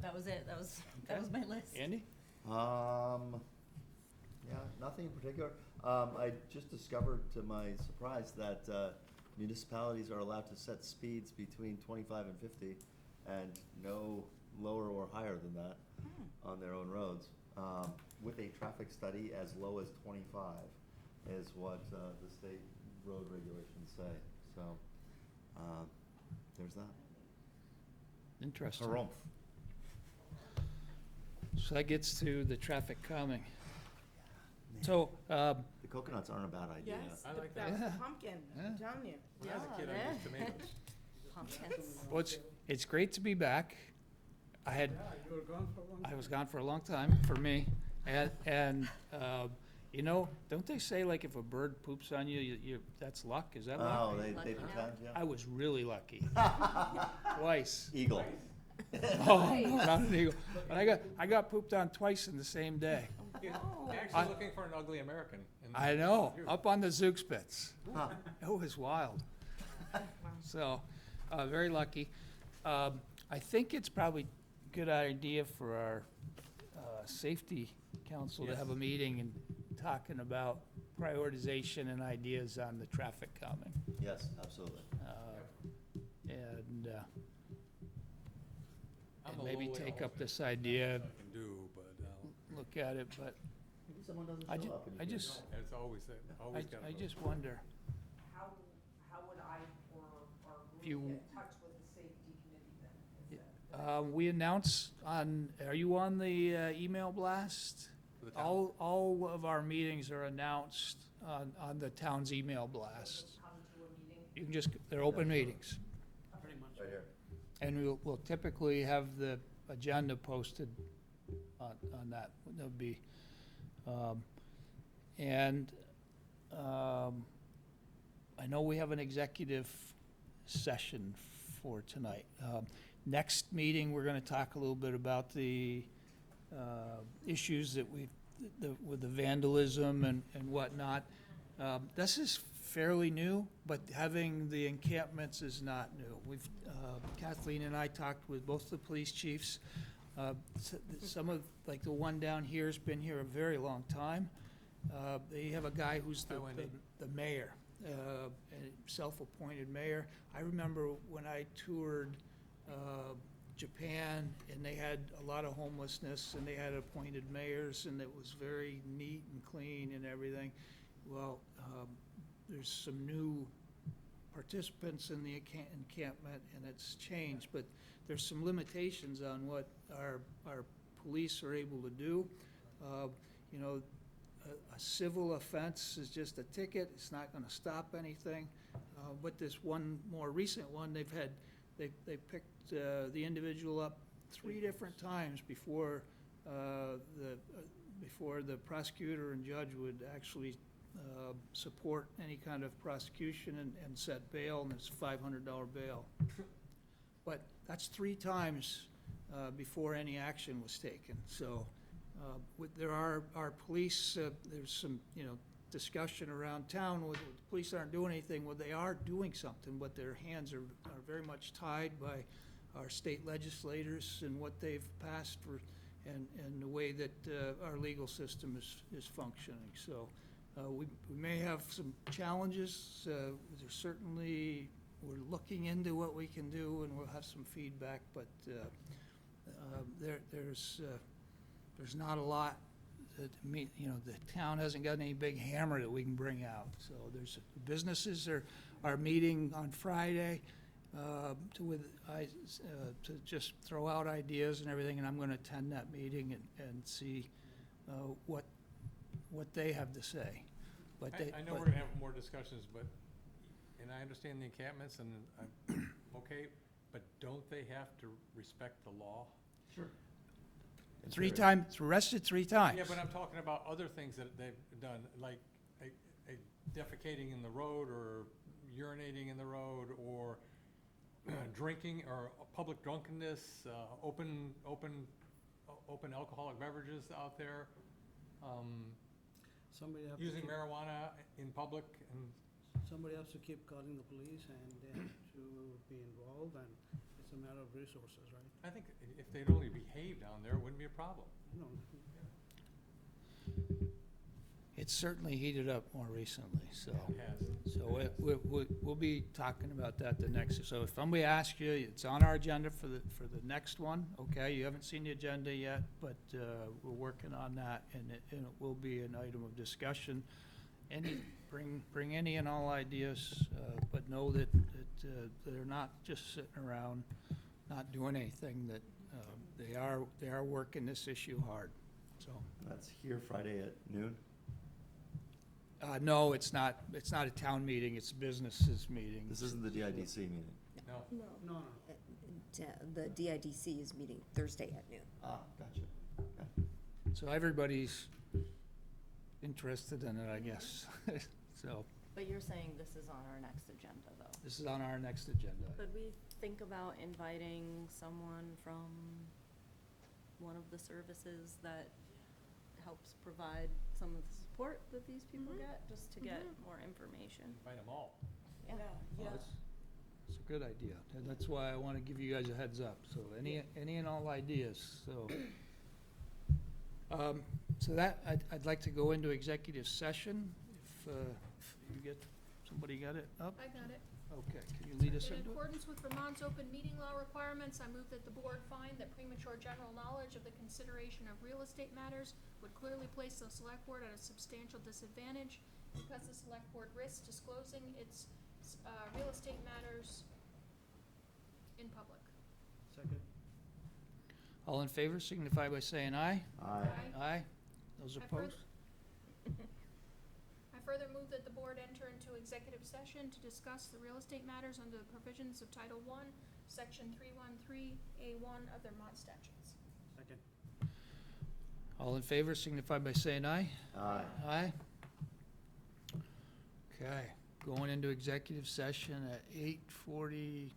N: That was it. That was my list.
C: Andy?
M: Yeah, nothing in particular. I just discovered to my surprise that municipalities are allowed to set speeds between 25 and 50 and no lower or higher than that on their own roads. With a traffic study as low as 25 is what the state road regulations say. So there's that.
C: Interesting.
M: Harumph.
C: So that gets to the traffic calming. So,
M: The coconuts aren't a bad idea.
R: Yes,
I: I like that.
R: that's
C: Yeah.
R: the pumpkin, I'm
C: Yeah.
R: telling you.
I: When I was a kid, I used tomatoes.
N: Pumpkins.
C: well, it's great to be back.
B: Yeah, you were gone for a long
C: I
B: time.
C: was gone for a long time, for me, and you know, don't they say like if a bird poops on you, that's luck? Is that luck?
M: Oh, they
N: Lucky
M: pretend, yeah.
C: I was really lucky, twice.
M: Eagle.
C: Oh, no, not an eagle. But I got pooped on twice in the same day.
I: You're
C: I-
I: actually looking for an ugly American.
C: I know, up on the Zugspitz.
M: Huh.
C: It was wild. So, very lucky. I think it's probably a good idea for our safety council to
I: Yes.
C: have a meeting and talking about prioritization and ideas on the traffic calming.
M: Yes, absolutely.
C: And
I: I'm
C: and
I: a
C: maybe
I: low
C: take
I: level.
C: up this idea,
I: I can do, but
C: look at it, but
M: Maybe someone doesn't
C: I
M: show
C: ju-
M: up and you
C: I
M: can't
C: just-
M: go.
I: it's always that, always gotta
C: I
I: go.
C: just wonder.
F: How would I or our
C: If you-
F: group get in touch with the safety committee then?
C: We announce on, are you on the email blast?
I: For the town.
C: All of our meetings are announced on the town's email blast.
F: Come to a meeting?
C: You can just, they're open meetings.
B: Pretty much.
M: Right here.
C: And we'll typically have the agenda posted on that. There'll be, I know we have an executive session for tonight. Next meeting, we're gonna talk a little bit about the issues that with the vandalism and whatnot. This is fairly new, but having the encampments is not new. Kathleen and I talked with both the police chiefs. Some of, like the one down here has been here a very long time. They have a guy who's
I: Hi, Wendy.
C: the mayor, a self-appointed mayor. I remember when I toured Japan, and they had a lot of homelessness, and they had appointed mayors, and it was very neat and clean and everything. Well, there's some new participants in the encampment, and it's changed, but there's some limitations on what our police are able to do. You know, a civil offense is just a ticket, it's not gonna stop anything. But this one more recent one, they picked the individual up 3 different times before the prosecutor and judge would actually support any kind of prosecution and set bail, and it's $500 bail. But that's 3 times before any action was taken. So there are police, there's some, you know, discussion around town where the police aren't doing anything. Well, they are doing something, but their hands are very much tied by our state legislators and what they've passed for, and the way that our legal system is functioning. So we may have some challenges. There's certainly, we're looking into what we can do, and we'll have some feedback, but there's not a lot that, you know, the town hasn't got any big hammer that we can bring out. So businesses are meeting on Friday to just throw out ideas and everything, and I'm gonna attend that meeting and see what they have to say. But
I: I know we're gonna have more discussions, but, and I understand the encampments, and I'm okay, but don't they have to respect the law?
C: Sure. 3 times, arrested 3 times.
I: Yeah, but I'm talking about other things that they've done, like a defecating in the road, or urinating in the road, or drinking, or public drunkenness, open alcoholic beverages out there,
B: Somebody have to
I: using
B: keep-
I: marijuana in public, and
B: Somebody has to keep calling the police, and they have to be involved, and it's a matter of resources, right?
I: I think if they'd only behave down there, it wouldn't be a problem.
B: No.
C: It's certainly heated up more recently, so.
I: It has.
C: So we'll be talking about that the next, so if somebody asks you, it's on our agenda for the next one, okay? You haven't seen the agenda yet, but we're working on that, and it will be an item of discussion. Bring any and all ideas, but know that they're not just sitting around, not doing anything, that they are working this issue hard, so.
M: That's here Friday at noon?
C: No, it's not a town meeting, it's a businesses meeting.
M: This isn't the DIDC meeting?
I: No.
B: No.
G: The DIDC is meeting Thursday at noon.
M: Ah, gotcha. Okay.
C: So everybody's interested in it, I guess, so.
N: But you're saying this is on our next agenda, though?
C: This is on our next agenda.
N: Could we think about inviting someone from one of the services that helps provide some of the support that these people get, just to get more information?
I: Invite them all.
N: Yeah.
C: Well, it's a good idea, and that's why I want to give you guys a heads up, so any and all ideas, so. So that, I'd like to go into executive session, if you somebody got it up?
E: I got it.
C: Okay, can you lead us
E: In
C: into it?
E: accordance with Vermont's open meeting law requirements, I move that the board find that premature general knowledge of the consideration of real estate matters would clearly place the select board at a substantial disadvantage because the select board risks disclosing its real estate matters in public.
B: Second.
C: All in favor signify by saying aye.
M: Aye.
C: Aye. Those
E: I further-
C: opposed?
E: I further move that the board enter into executive session to discuss the real estate matters under the provisions of Title I, Section 313A1 of the Vermont statutes.
B: Second.
C: All in favor signify by saying aye.
M: Aye.
C: Aye. Okay, going into executive session at 8:40,